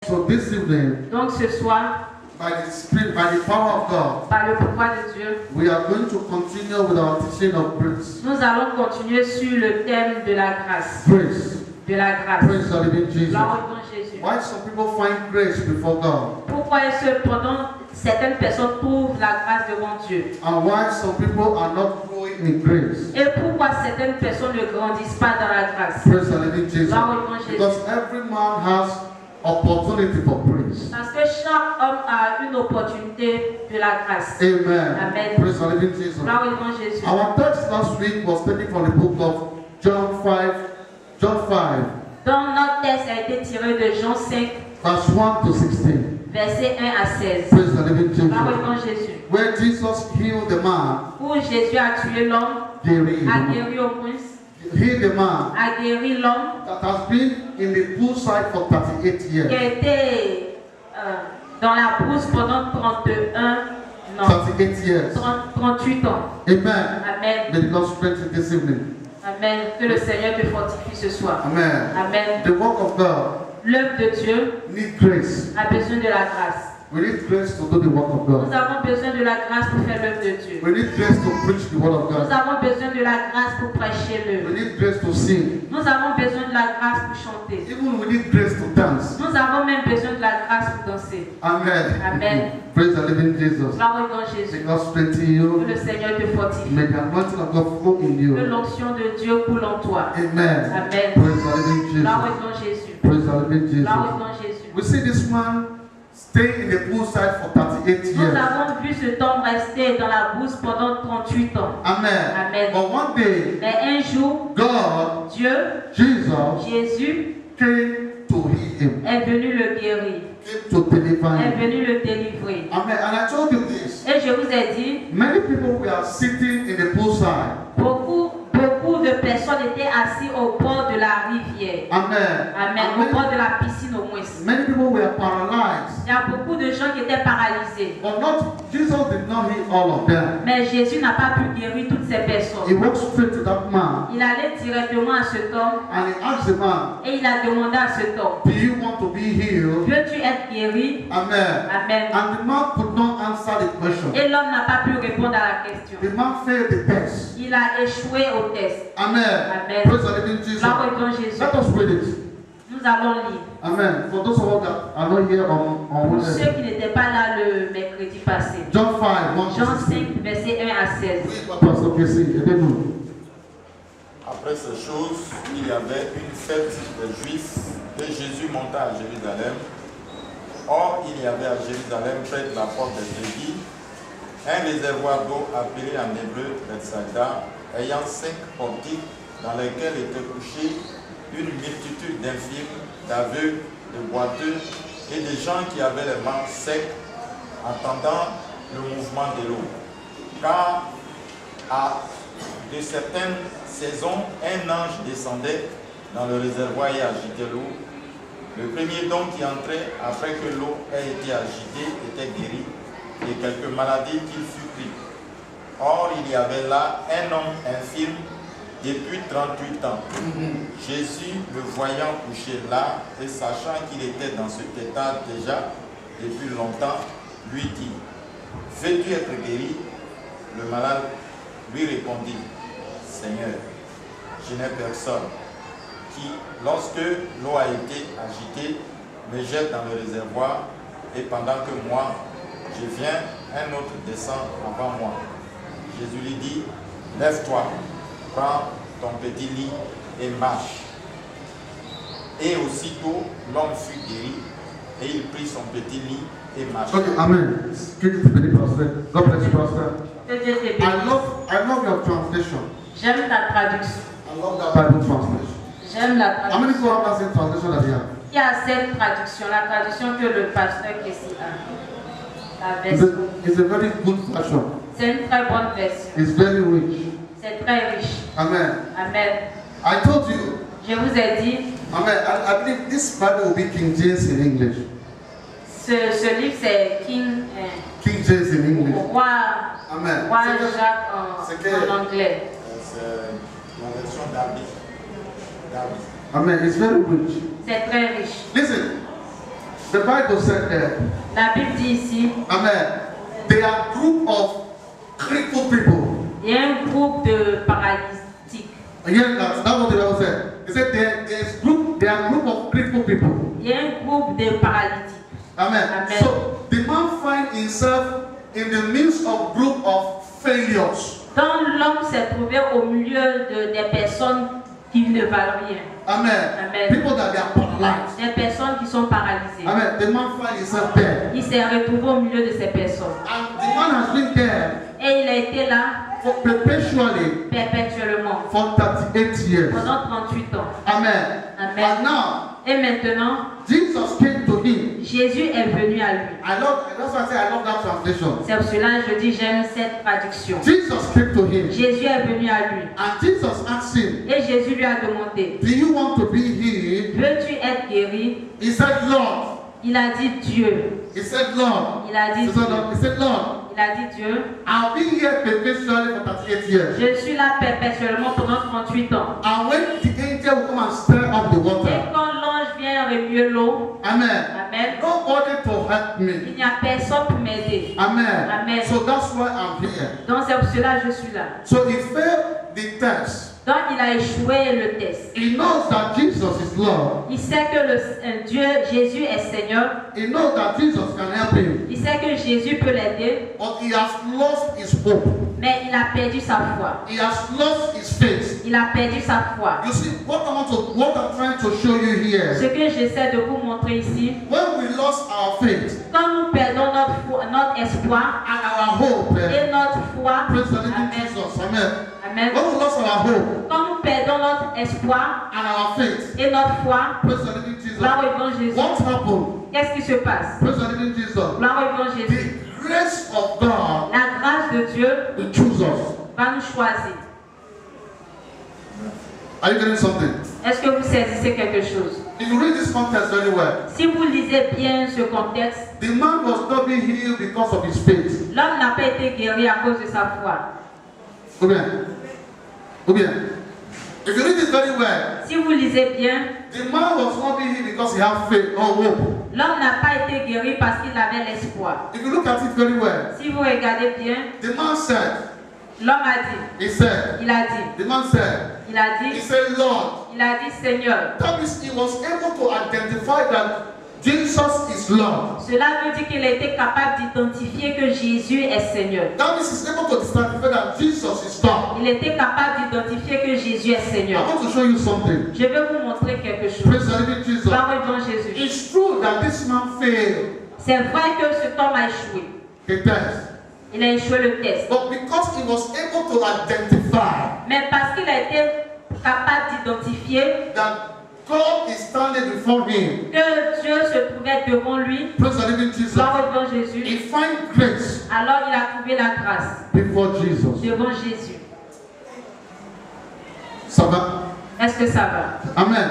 So this evening, Donc ce soir, by the Spirit, by the power of God, par le pouvoir de Dieu, we are going to continue with our teaching of grace. nous allons continuer sur le thème de la grâce. Grace. De la grâce. Praise the living Jesus. Gloire au nom de Jésus. Why some people find grace before God? Pourquoi cependant certaines personnes trouvent la grâce devant Dieu? And why some people are not growing in grace? Et pourquoi certaines personnes ne grandissent pas dans la grâce? Praise the living Jesus. Gloire au nom de Jésus. Because every man has opportunity for grace. Parce que chaque homme a une opportunité de la grâce. Amen. Amen. Praise the living Jesus. Gloire au nom de Jésus. Our text last week was taken from the book of John 5. John 5. Donc notre texte a été tiré de Jean 5, Verse 1 to 16. versets 1 à 16. Praise the living Jesus. Gloire au nom de Jésus. Where Jesus healed the man, Où Jésus a tué l'homme, a guéri au prince, healed the man a guéri l'homme that has been in the poolside for 38 qui a years. été dans la brousse pendant 38 years. 38 ans. Amen. Amen. May God strengthen this evening. Amen. Que le Seigneur te fortifie ce soir. Amen. Amen. The work of God L'œuvre de Dieu needs grace. a besoin de la grâce. We need grace to do the work of Nous God. avons besoin de la grâce pour faire l'œuvre de Dieu. We need grace to preach the word of Nous God. avons besoin de la grâce pour prêcher We l'œuvre. need grace to sing. Nous avons besoin de la grâce pour chanter. Even we need grace to dance. Nous avons même besoin de la grâce pour danser. Amen. Amen. Praise the living Jesus. Gloire au nom de May Jésus. God strengthen Que you. le Seigneur te fortifie. May the anointing of God flow in Que you. l'onction de Dieu coule en toi. Amen. Amen. Praise the living Gloire Jesus. au nom de Jésus. Praise the living Gloire au Jesus. nom de Jésus. We see this man stay in the poolside for 38 Nous years. avons vu cet homme rester dans la brousse pendant 38 ans. Amen. Amen. But one day, Mais un jour, God, Dieu, Jesus, Jésus, came to heal him, est venu le guérir, came to deliver est him. venu le délivrer. Amen. And I told you this. Et je vous ai dit, Many people were sitting in the poolside. beaucoup de personnes étaient assises au bord de la rivière. Amen. Amen. And Au bord de la piscine au moins. many people were paralyzed. Il y a beaucoup de gens qui étaient paralysés. But Jesus did not heal all of them. Mais Jésus n'a pas pu guérir toutes ces He personnes. walked straight to that man Il allait directement à cet homme and he asked the man, et il a demandé à cet homme, do you want to be healed? veux-tu être guéri? Amen. Amen. And the man could not answer the question. Et l'homme n'a pas pu répondre à la question. The man failed the test. Il a échoué au test. Amen. Amen. Praise the living Jesus. Gloire au nom de Jésus. Let us read it. Nous allons lire. Amen. For those of us that are not here on Pour Wednesday. ceux qui n'étaient pas là le mercredi passé. John 5, 1 Jean to 16. 5, verset 1 à 16. Oui, Pastor Casey, aidez-nous. Après ces choses, il y avait une fête des Juifs et Jésus monta à Jérusalem. Or, il y avait à Jérusalem, près de la porte des Brebis, un réservoir d'eau appelé en hébreu Bethsaïda, ayant 5 portiques dans lesquels étaient couchés une multitude d'infirmes, d'aveugles, de boiteux et des gens qui avaient les mains secs, attendant le mouvement de l'eau. Car à de certaines saisons, un ange descendait dans le réservoir et agitait l'eau. Le premier donc qui entrait après que l'eau ait été agitée était guéri de quelques maladies qu'il fut pris. Or, il y avait là un homme infirme depuis 38 ans. Jésus, le voyant couché là et sachant qu'il était dans cet état déjà depuis longtemps, lui dit, « Veux-tu être guéri ?» Le malade lui répondit, « Seigneur, je n'ai personne qui, lorsque l'eau a été agitée, me jette dans le réservoir et pendant que moi, je viens, un autre descend avant moi. » Jésus lui dit, « Lève-toi, prends ton petit lit et marche. » Et aussitôt, l'homme fut guéri et il prit son petit lit et marcha. Okay, amen. Give it to the pastor. God bless you, pastor. Que Dieu te I bénisse. love your translation. J'aime ta traduction. I love that Bible translation. J'aime la How many traduction. people have that same translation that you have? Il y a cette traduction, la traduction que le pasteur Kessie a. La It's version. a very good version. C'est une très bonne version. It's very rich. C'est très riche. Amen. Amen. I told you. Je vous ai dit, Amen. I believe this Bible will be King James in English. ce livre c'est King James in English. Roi Amen. Jacques en anglais. C'est la version d'Arby. Amen. It's very rich. C'est très riche. Listen. The Bible said there, La Bible dit ici, amen, there are group of crippled people. il y a un groupe de paralytiques. Again, that's what the Bible said. It said there are group of crippled people. Il y a un groupe de paralytiques. Amen. Amen. So the man finds himself in the midst of group of failures. Quand l'homme s'est trouvé au milieu des personnes qui ne valent rien. Amen. Amen. People that they are paralyzed. Des personnes qui sont paralysées. Amen. The man finds himself there. Il s'est retrouvé au milieu de ces personnes. And the man has been there Et il a été là for perpetually perpétuellement for 38 years. pendant 38 ans. Amen. Amen. And now, Et maintenant, Jesus came to him. Jésus est venu à lui. That's why I say I love that translation. C'est pour cela que je dis j'aime cette traduction. Jesus came to him. Jésus est venu à lui. And Jesus asked him, Et Jésus lui a demandé, do you want to be healed? veux-tu être guéri? He said, Lord. Il a dit Dieu. He said, Lord. Il a dit He Dieu. said, Lord. Il a dit Dieu. I've been here perpetually for 38 years. Je suis là perpétuellement pendant 38 ans. And when the angel will come and stir up the Et water, quand l'ange vient remuer l'eau, amen. Amen, Nobody to help me. il n'y a personne pour m'aider. Amen. Amen. So that's why I'm here. Donc c'est pour cela que je suis là. So he failed the test. Donc il a échoué le test. He knows that Jesus is Lord. Il sait que Dieu, Jésus est Seigneur. He knows that Jesus can help him. Il sait que Jésus peut l'aider. But he has lost his hope. Mais il a perdu sa foi. He has lost his faith. Il a perdu sa foi. You see, what I'm trying to show you Ce here, que j'essaie de vous montrer ici, when we lost our faith quand nous perdons notre foi, notre espoir and our hope, et notre foi, praise the living Amen. Jesus, amen. Amen. When we lost our hope Quand nous perdons notre espoir and our faith, et notre foi, praise the living Jesus, gloire au grand Jésus, what happened? qu'est-ce qui se passe? Praise the living Jesus. Gloire au grand Jésus. The grace of God La grâce de Dieu will choose us. va nous choisir. Are you getting something? Est-ce que vous saisissez quelque chose? If you read this context very well, Si vous lisez bien ce contexte, the man was not being healed because of his faith. l'homme n'a pas été guéri à cause de sa foi. Ou bien? Ou bien? If you read this very well, Si vous lisez bien, the man was not being healed because he had faith or hope. l'homme n'a pas été guéri parce qu'il avait l'espoir. If you look at it very well, Si vous regardez bien, the man said, l'homme a dit, he said, il a dit, the man said, il a he dit, said, Lord, il a dit Seigneur. that means he was able to identify that Jesus is Lord. Cela veut dire qu'il a été capable d'identifier que Jésus est Seigneur. That means he's able to identify that Jesus is God. Il était capable d'identifier que Jésus est I Seigneur. want to show you something. Je vais vous montrer quelque chose. Praise the living Jesus. Gloire au grand Jésus. It's true that this man failed C'est vrai que cet homme a échoué. the test, Il a échoué le test. but because he was able to identify Mais parce qu'il a été capable d'identifier that God is standing before him, que Dieu se trouvait devant lui, praise the living Jesus, gloire au grand he Jésus, finds grace alors il a trouvé la grâce before Jesus. devant Jésus. Ça va? Est-ce que ça va? Amen.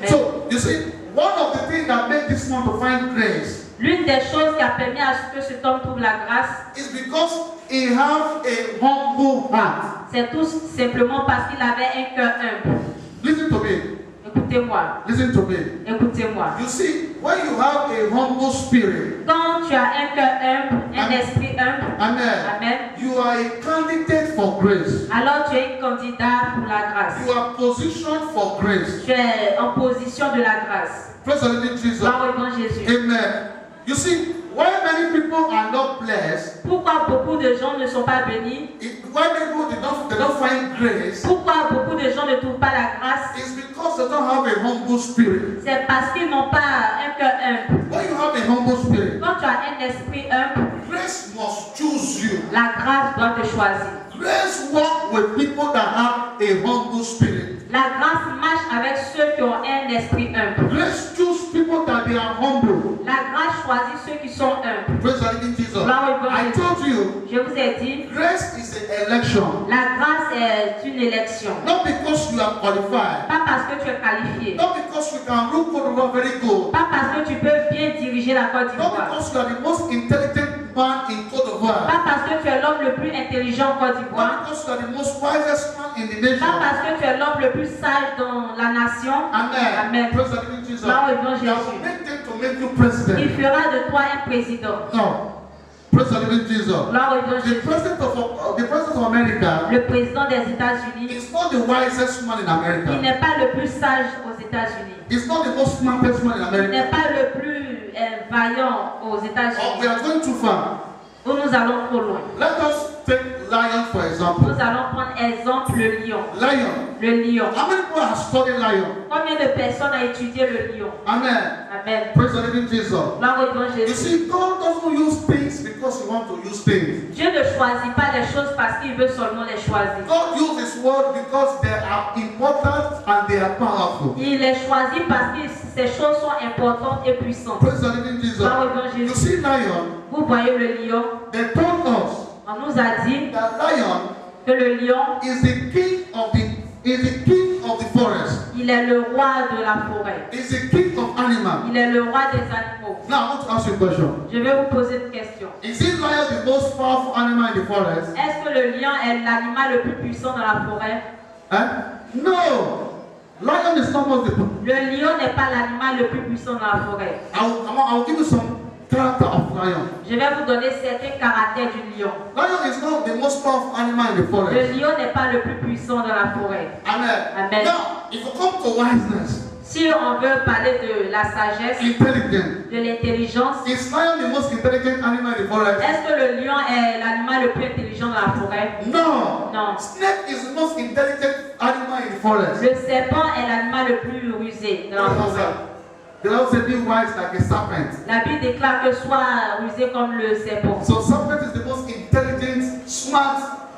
So, you see, one of the things that made this man to find grace L'une des choses qui a permis à ce que cet homme trouve la grâce, is because he have a humble heart. c'est tout simplement parce qu'il avait un cœur humble. Listen to me. Écoutez-moi, Listen to me. écoutez-moi. You see, when you have a humble spirit, Quand tu as un cœur humble, un Amen. esprit humble, amen, Amen, you are a candidate for grace. alors tu es un candidat pour la grâce. You are positioned for grace. Tu es en position de la grâce. Praise the living Jesus. Gloire au grand Jésus. Amen. You see, why many people are not blessed, Pourquoi beaucoup de gens ne sont pas bénis? why people they don't find grace, Pourquoi beaucoup de gens ne trouvent pas la grâce? is because they don't have a humble spirit. C'est parce qu'ils n'ont pas un cœur humble. When you have a humble spirit, Quand tu as un esprit humble, grace must choose you. la grâce doit te choisir. Grace walk with people that have a humble spirit. La grâce marche avec ceux qui ont un esprit humble. Grace choose people that they are humble. La grâce choisit ceux qui sont humbles. Praise the living Jesus. Gloire au grand I Jésus. told you, Je vous ai dit, grace is an election. la grâce est une élection. Not because you are qualified. Pas parce que tu es qualifié. Not because you can rule Côte d'Ivoire very good. Pas parce que tu peux bien diriger la Côte Not d'Ivoire. because you are the most intelligent man in Côte d'Ivoire. Pas parce que tu es l'homme le plus intelligent en Côte d'Ivoire. Not because you are the most wisest man in the Pas nation. parce que tu es l'homme le plus sage dans la nation. Amen. Amen. Praise the living Jesus. Gloire au grand That will Jésus. make them to make you Il president. fera de toi un président. No. Praise the living Jesus. Gloire au Dieu The Jésus. president of America Le président des États-Unis, is not the wisest man in il America. n'est pas le plus sage aux États-Unis. He's not the most smartest man in Il n'est America. pas le plus vaillant aux Oh, we États-Unis. are going too far. Où nous allons trop loin. Let us take lion for example. Nous allons prendre exemple le lion. Lion. Le lion. How many people have studied lion? Combien de personnes ont étudié le lion? Amen. Amen. Praise the living Jesus. Gloire au Dieu You Jésus. see, God doesn't use things because He wants to use things. Dieu ne choisit pas les choses parce qu'il veut seulement les choisir. God uses His word because they are important and they are powerful. Il les choisit parce que ces choses sont importantes et puissantes. Praise the living Jesus. Gloire au Dieu You Jésus. see, lion. Vous voyez le lion. They told us On nous a dit that lion que le lion, is the king of the forest. il est le roi de la forêt. Is the king of animals. Il est le roi des animaux. Now I want to ask you a question. Je vais vous poser une question. Is it lion the most powerful animal in the forest? Est-ce que le lion est l'animal le plus puissant dans la forêt? No. Lion is not most the. Le lion n'est pas l'animal le plus puissant dans la forêt. I'll give you some character of lion. Je vais vous donner certains caractères du lion. Lion is not the most powerful animal in the Le forest. lion n'est pas le plus puissant dans la forêt. Amen. Amen. Now, if you come to wiseness, Si on veut parler de la sagesse, intelligence, de l'intelligence, is lion the most intelligent animal in the forest? est-ce que le lion est l'animal le plus intelligent dans la forêt? No. Non. Snake is the most intelligent animal in the forest. Le serpent est l'animal le plus rusé dans la forêt. They also be wise like a serpent. La Bible déclare que soit rusé comme le serpent. So serpent is the most intelligent, smart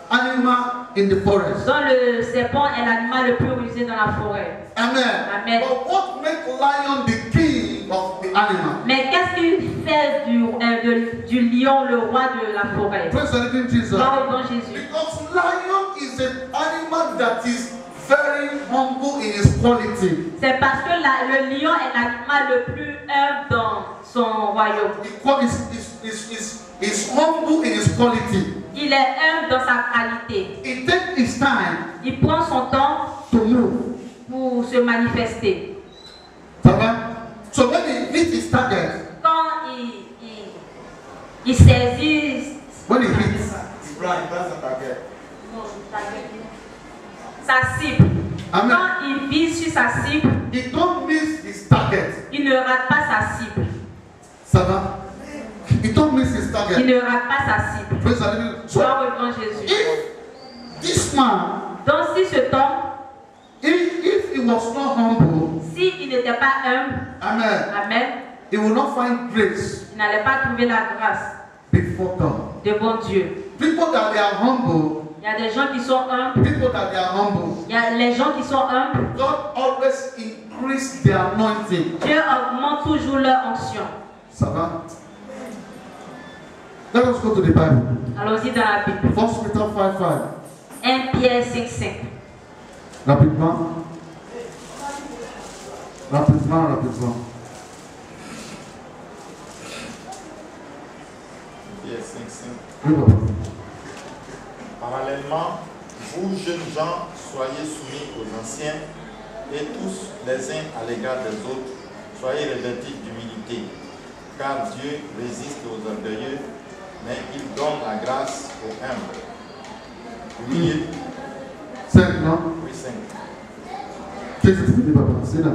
animal in the forest. Donc le serpent est l'animal le plus rusé dans la forêt. Amen. Amen. But what makes lion the king of the animal? Mais qu'est-ce qui fait du lion le roi de la forêt? Praise the living Jesus. Gloire au nom Jésus. Because lion is an animal that is very humble in its quality. C'est parce que le lion est l'animal le plus humble dans son royaume. Is humble in its quality. Il est humble dans sa qualité. It takes its time Il prend son temps to move. pour se manifester. Ça va? So when he meets his target, Quand il saisit when he hits, sa cible, Amen. quand il vise sur sa cible, he don't miss his target. il ne rate pas sa cible. Ça va? He don't miss his Il target. ne rate pas sa cible. Praise the living. So Gloire au nom Jésus. if this man, Donc si cet homme, if he was not humble, s'il n'était pas humble, amen, amen, he will not find grace il n'allait pas trouver la grâce before God. de bon Dieu. People that they are humble, Il y a des gens qui sont humbles. people that they are humble, Il y a les gens qui sont humbles. God always increase their anointing. Dieu augmente toujours leur onction. Ça va? Let us go to the Bible. Allons-y dans la Bible. 1 Peter 5:5. 1 Pierre 5:5. Rapidement. Rapidement. Yes, 5. Oui, papa. Parallèlement, vous jeunes gens, soyez soumis aux anciens et tous les uns à l'égard des autres, soyez revêtus d'humilité, car Dieu résiste aux orgueilleux, mais il donne la grâce aux humbles. Oui, 5, non? oui, 5. Qu'est-ce que tu dis, papa? C'est là.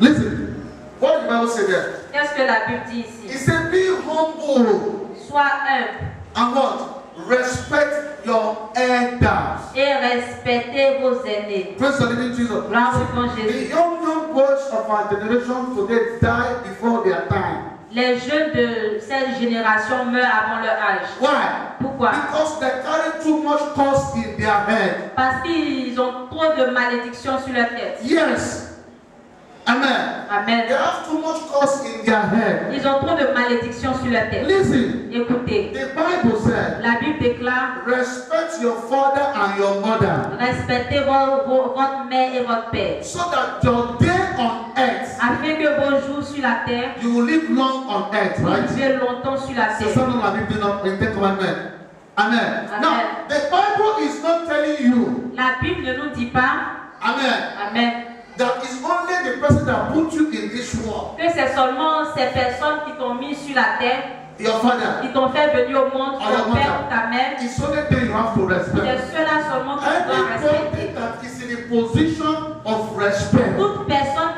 Listen. What did the Bible say there? Qu'est-ce que la Bible dit It ici? said, be humble Sois humble and what? Respect your elders. et respectez vos aînés. Praise the living Jesus. Gloire au nom The Jésus. young boys of our generation today die before their time. Les jeunes de cette génération meurent avant leur âge. Why? Pourquoi? Because they carry too much cost in their head. Parce qu'ils ont trop de malédictions sur leur tête. Yes. Amen. Amen. They have too much cost in their head. Ils ont trop de malédictions sur leur tête. Listen. Écoutez, The Bible said, la Bible déclare: respect your father and your mother, respectez votre mère et votre père, so that your day on earth, afin que vos jours sur la terre, you will live long on earth, vous right? vivez longtemps sur la C'est terre. ça dans la Bible, dans les Ten Commandments. Amen. Amen. Now, the Bible is not telling you, La Bible ne nous dit pas, amen. Amen. that is only the person that put you in this world. Que c'est seulement ces personnes qui t'ont mis sur la terre, Your father. qui t'ont fait venir au monde, ton père ou ta mère. It's only them you have to respect. C'est ceux-là seulement que tu dois respecter. Anybody that is in a position of respect, Toute personne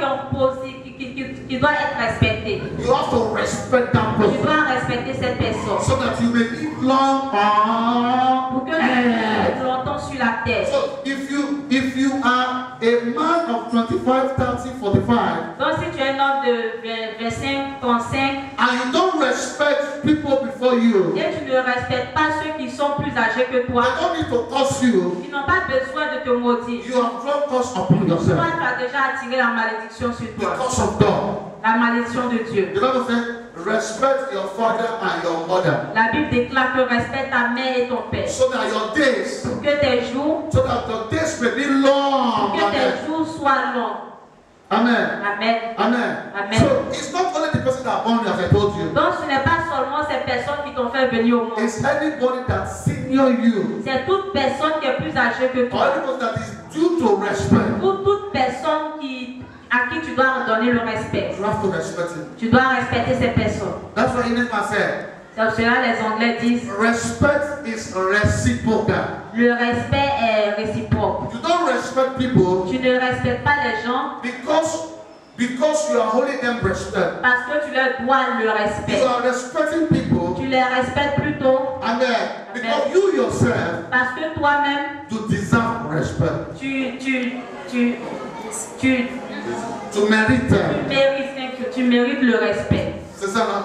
qui doit être respectée. you have to respect that Tu person dois respecter cette personne. so that you may live long Pour que tu vives longtemps sur la terre. So if you are a man of 25, 30, 45, Donc si tu es un homme de 25, 35, and you don't respect people before you, et tu ne respectes pas ceux qui sont plus âgés que toi, they don't need to curse you. ils n'ont pas besoin de te maudire. You have brought curse upon Toi, yourself tu as déjà attiré la malédiction sur the toi. curse of God. La malédiction de Dieu. The Bible says, respect your father and your mother, La Bible déclare que respecte ta mère et ton père. so that your days, Pour que tes jours, so that your days may be long. pour que tes jours soient longs. Amen. Amen. Amen. Amen. So it's not only the person that born you, as I told you. Donc ce n'est pas seulement ces personnes qui t'ont fait venir au monde. It's anybody that's senior you, C'est toute personne qui est plus âgée que or toi. anybody that is due to respect. Ou toute personne à qui tu dois donner le respect. You have to respect him. Tu dois respecter ces personnes. That's what Englishman said. C'est pour cela les Anglais disent Respect is reciprocal. le respect est réciproque. You don't respect people Tu ne respectes pas les gens because you are holding them respect. parce que tu leur dois le You respect. are respecting people, Tu les respectes plutôt and then because you yourself parce que toi-même to deserve respect, to merit them. tu mérites le respect. C'est ça, non?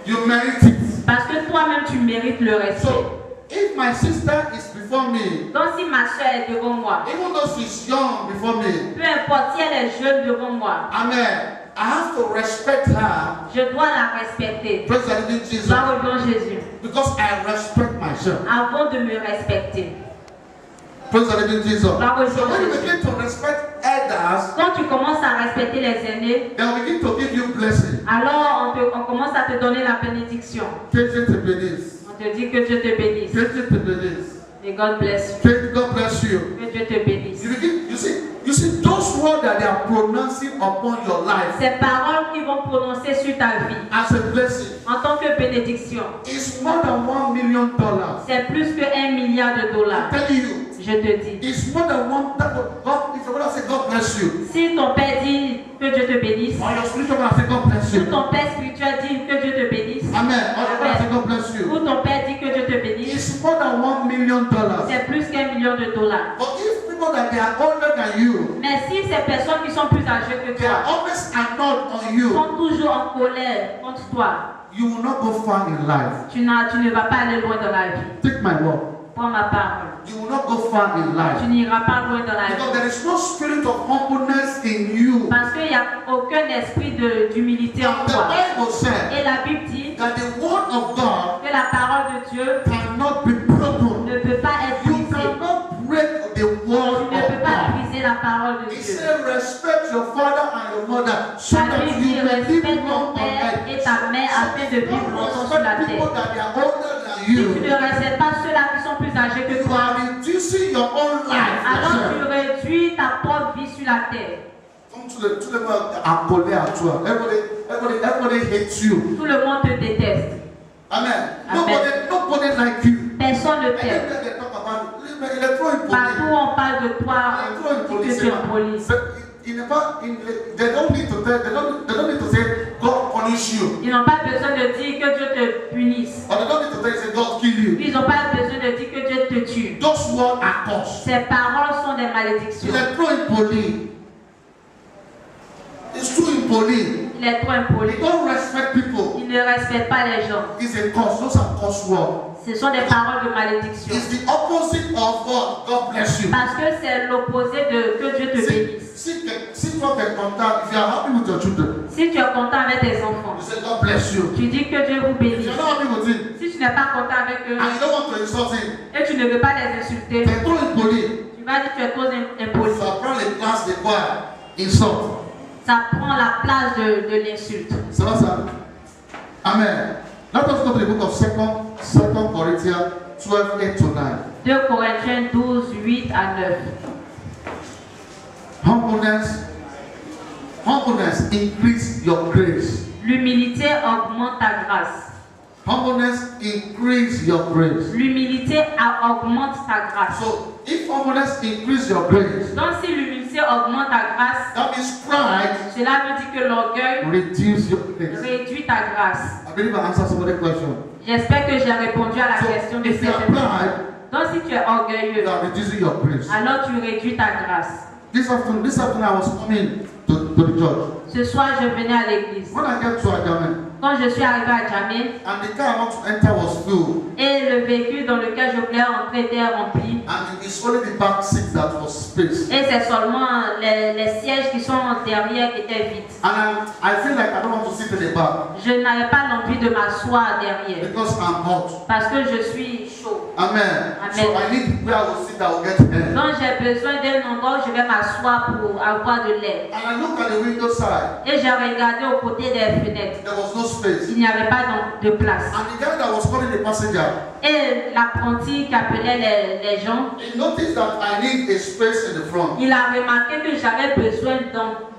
You merit it. Parce que toi-même tu mérites le respect. So if my sister is before me, Donc si ma soeur est devant moi, even though she's young before me, peu importe si elle est jeune devant moi, amen, I have to respect her. je dois la respecter. Praise the living Jesus. Gloire au bon Jésus. Because I respect myself. Avant de me respecter. Praise the living Jesus. Gloire au So bon when you Jésus. begin to respect elders, Quand tu commences à respecter les aînés, they'll begin to give you blessing. alors on commence à te donner la bénédiction. Que Dieu te bénisse. On te dit que Dieu te bénisse. Que Dieu te bénisse. Et God bless you. Que God bless you. Que Dieu te bénisse. You see those words that they are pronouncing upon your life Ces paroles qu'ils vont prononcer sur ta vie as a blessing en tant que bénédiction, is more than $1 million. c'est plus que $1 milliard. I'm telling you, Je te dis. it's more than one. God, if your brother say God bless you, Si ton père dit que Dieu te bénisse, or your spiritual brother say God bless ou you, ton père spirituel dit que Dieu te bénisse, amen. Or your brother say God bless ou you, ton père dit que Dieu te bénisse, it's more than $1 million. c'est plus qu'$1 million. But if people that they are older than you, Mais si ces personnes qui sont plus âgées que they are toi always annoyed on you, sont toujours en colère contre toi, you will not go far in life. tu ne vas pas aller loin dans la vie. Take my word. Prends ma parole. You will not go far in life. Tu n'iras pas loin dans la Because vie. there is no spirit of humbleness in you. Parce qu'il n'y a aucun esprit d'humilité en And the toi. Bible said Et la Bible dit that the word of God que la parole de Dieu cannot be broken. ne peut pas être You brisée. cannot break the Tu word ne of peux pas God. briser la parole de He Dieu. said, respect your father and your mother so La that Bible you dit may live respecte long ton on père earth. et ta mère afin de vivre longtemps sur la Respect people terre. that they are older than Si tu you. ne respectes pas ceux-là qui sont plus âgés que You toi, are reducing your own life. alors tu réduis ta propre vie sur la terre. Tout le monde est accolé à toi. Everybody hates you. Tout le monde te déteste. Amen. Amen. Nobody like you. Personne ne t'aime. Everywhere they talk about you, il est trop impoli. Partout où on parle de toi, Il est trop on impoli. dit que tu es poli. They don't need to say God punish you. Ils n'ont pas besoin de dire que Dieu te punisse. Or they don't need to say God kill you. Ils n'ont pas besoin de dire que Dieu te tue. Those words are cursed. Ces paroles sont des malédictions. Il est trop impoli. It's too impoli. Il est trop impoli. They don't respect people. Il ne respecte pas les gens. It's a curse. Those are curse words. Ce sont des paroles de malédiction. It's the opposite of God bless you. Parce que c'est l'opposé de que Dieu te bénisse. Si toi tu es content, if you are happy with your children, Si tu es content avec tes enfants, you say God bless you. tu dis que Dieu vous If bénisse. you're not happy with it, Si tu n'es pas content avec eux and you don't want to insult him, et tu ne veux pas les insulter, t'es trop impoli. tu vas dire que tu es trop impoli. Ça prend les places de quoi? Insult. Ça prend la place de l'insulte. C'est pas ça? Amen. Let us go to the book of 2 Corinthians 12, 8 to 9. 2 Corinthiens 12, 8 à 9. Humbleness Humbleness increase your grace. L'humilité augmente ta grâce. Humbleness increase your grace. L'humilité augmente ta grâce. So if humbleness increase your grace, Donc si l'humilité augmente ta grâce, that means pride cela veut dire que l'orgueil reduce your grace. réduit ta grâce. I believe I answered somebody's question. J'espère que j'ai répondu à la question So de if you are cette personne. pride, Donc si tu es orgueilleux, you are reducing your grace. alors tu réduis ta grâce. This afternoon I was coming to the church. Ce soir, je venais à l'église. When I get to Ajame, Quand je suis arrivé à Djamé, and the car I want to enter was full, et le véhicule dans lequel je voulais entrer était rempli, and it's only the back seat that was space. et c'est seulement les sièges qui sont derrière qui étaient vides. And I feel like I don't want to sit in the back Je n'avais pas l'envie de m'asseoir derrière because I'm hot. parce que je suis chaud. Amen. Amen. So I need where I will sit that will get air. Donc j'ai besoin d'un endroit où je vais m'asseoir pour avoir de l'air. And I look at the window side. Et j'ai regardé au côté des fenêtres. There was no space. Il n'y avait pas de place. And the guy that was calling the passenger, Et l'apprenti qui appelait les gens, he noticed that I need a space in the front. il a remarqué que j'avais besoin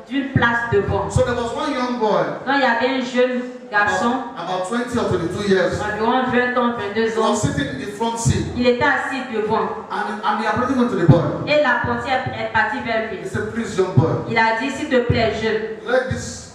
d'une place devant. So there was one young boy, Donc il y avait un jeune garçon, about 20 or 22 years. environ 20 ans, 22 He ans. was sitting in the front seat. Il était assis devant. And the apprentice went to the boy. Et l'apprenti est parti vers lui. He said, please, young boy, Il a dit, s'il te plaît, jeune, let this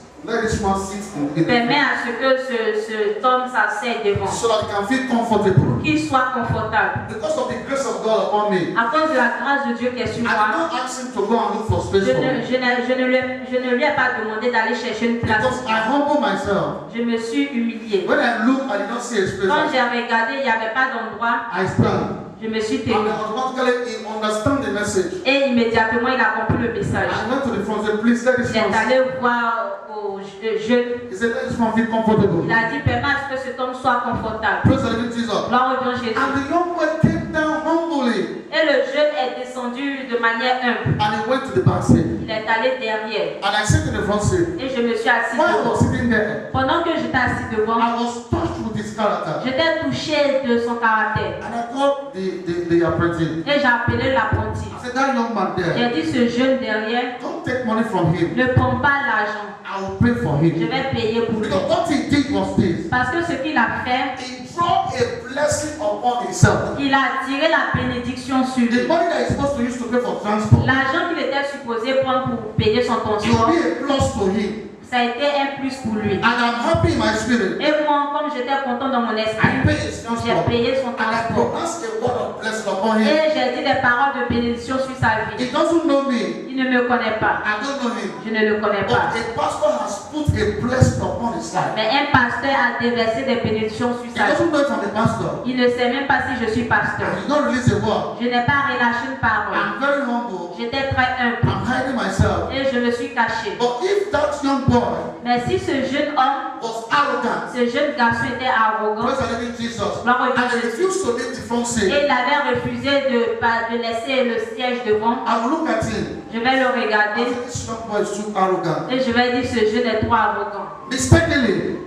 man sit in the permets à ce que cet homme s'asseye devant, so that he can feel comfortable. qu'il soit confortable. Because of the grace of God upon me, À cause de la grâce de Dieu qui est sur I did moi, not ask him to go and look for je space for me. ne lui ai pas demandé d'aller chercher une place. Because I humble myself. Je me suis humilié. When I look, I did not see a space. Quand j'ai regardé, il n'y avait pas d'endroit. I stand. Je me suis And tenu. automatically he understand the message. Et immédiatement, il a compris le message. I went to the front and said, please let this Il est man sit. allé voir au jeune. He said, let this man feel comfortable. Il a dit, permets à ce que cet homme soit confortable. Praise the living Jesus. Gloire au Dieu Jésus. And the young boy came down humbly Et le jeune est descendu de manière humble. and he went to the back seat. Il est allé derrière. And I sat in the front seat. Et je me suis assis While I was devant. sitting there, Pendant que j'étais assis devant, I was touched with his character. j'étais touché de son caractère. And I called the apprentice. Et j'ai appelé l'apprenti. I said, that young man there, J'ai dit, ce jeune derrière, don't take money from him. ne prends pas l'argent. I will pay for Je him. vais payer pour lui. Because what he did was this. Parce que ce qu'il a fait, He dropped a blessing upon himself. il a tiré la bénédiction sur The lui. money that he's supposed to use to pay for transport, L'argent qu'il était supposé prendre pour payer son it will transport, be a plus to him. ça a été un plus pour lui. And I'm happy in my spirit. Et moi, comme j'étais content dans mon I esprit, pay his j'ai transport. payé son And I transport. pronounced a word of blessing upon him. Et j'ai dit des paroles de bénédiction sur sa vie. He doesn't know me. Il ne me connaît pas. I don't know him. Je ne le connais But pas. a pastor has put a blessing upon his life. Mais un pasteur a déversé des bénédictions sur He sa vie. doesn't know if I'm a pastor. Il ne sait même pas si je suis pasteur. He's not released a word. Je n'ai pas relâché une parole. I'm very humble. J'étais très humble. I'm hiding myself. Et je me suis caché. But if that young boy Mais si ce jeune homme, was arrogant, ce jeune garçon était arrogant, praise the living Jesus, Gloire au Dieu and he Jésus. refused to leave the front et seat, il avait refusé de laisser le siège devant, I will look at him. je vais le I regarder say, this young boy is too arrogant. et je vais dire ce jeune est trop arrogant. Mistakenly,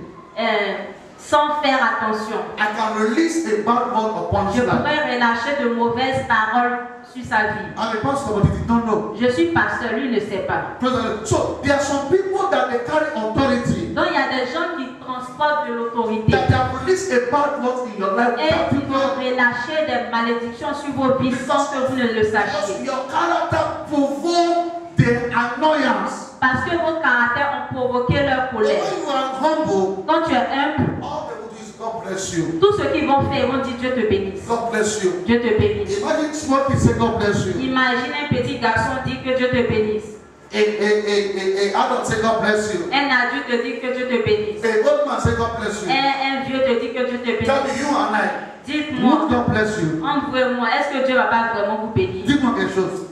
Sans faire attention. I can release a bad word upon Je his life. pourrais relâcher de mauvaises paroles sur sa vie. I'm a pastor, but he did not know. Je suis pasteur, lui ne sait pas. Praise the Lord. So there are some people that they carry authority, Donc il y a des gens qui transportent de l'autorité. that they have released a bad word in your life. Et That ils people, vont relâcher des malédictions sur vos vies sans que vous ne le because sachiez. your character provoke their annoyance. Parce que vos caractères ont provoqué leur But colère. when you are humble, Quand tu es humble, all they will do is God bless you. tout ce qu'ils vont faire, ils vont dire Dieu te bénisse. God bless you. Dieu te bénisse. Imagine small kids say God bless you. Imagine un petit garçon dire que Dieu te bénisse. A adult say God bless you. Un adulte dit que Dieu te bénisse. A old man say God bless you. Un vieux te dit que Dieu te Tell me, bénisse. you and I, Dites-moi, would God bless you? entre vous et moi, est-ce que Dieu va pas vraiment vous bénir? Dis-moi quelque chose.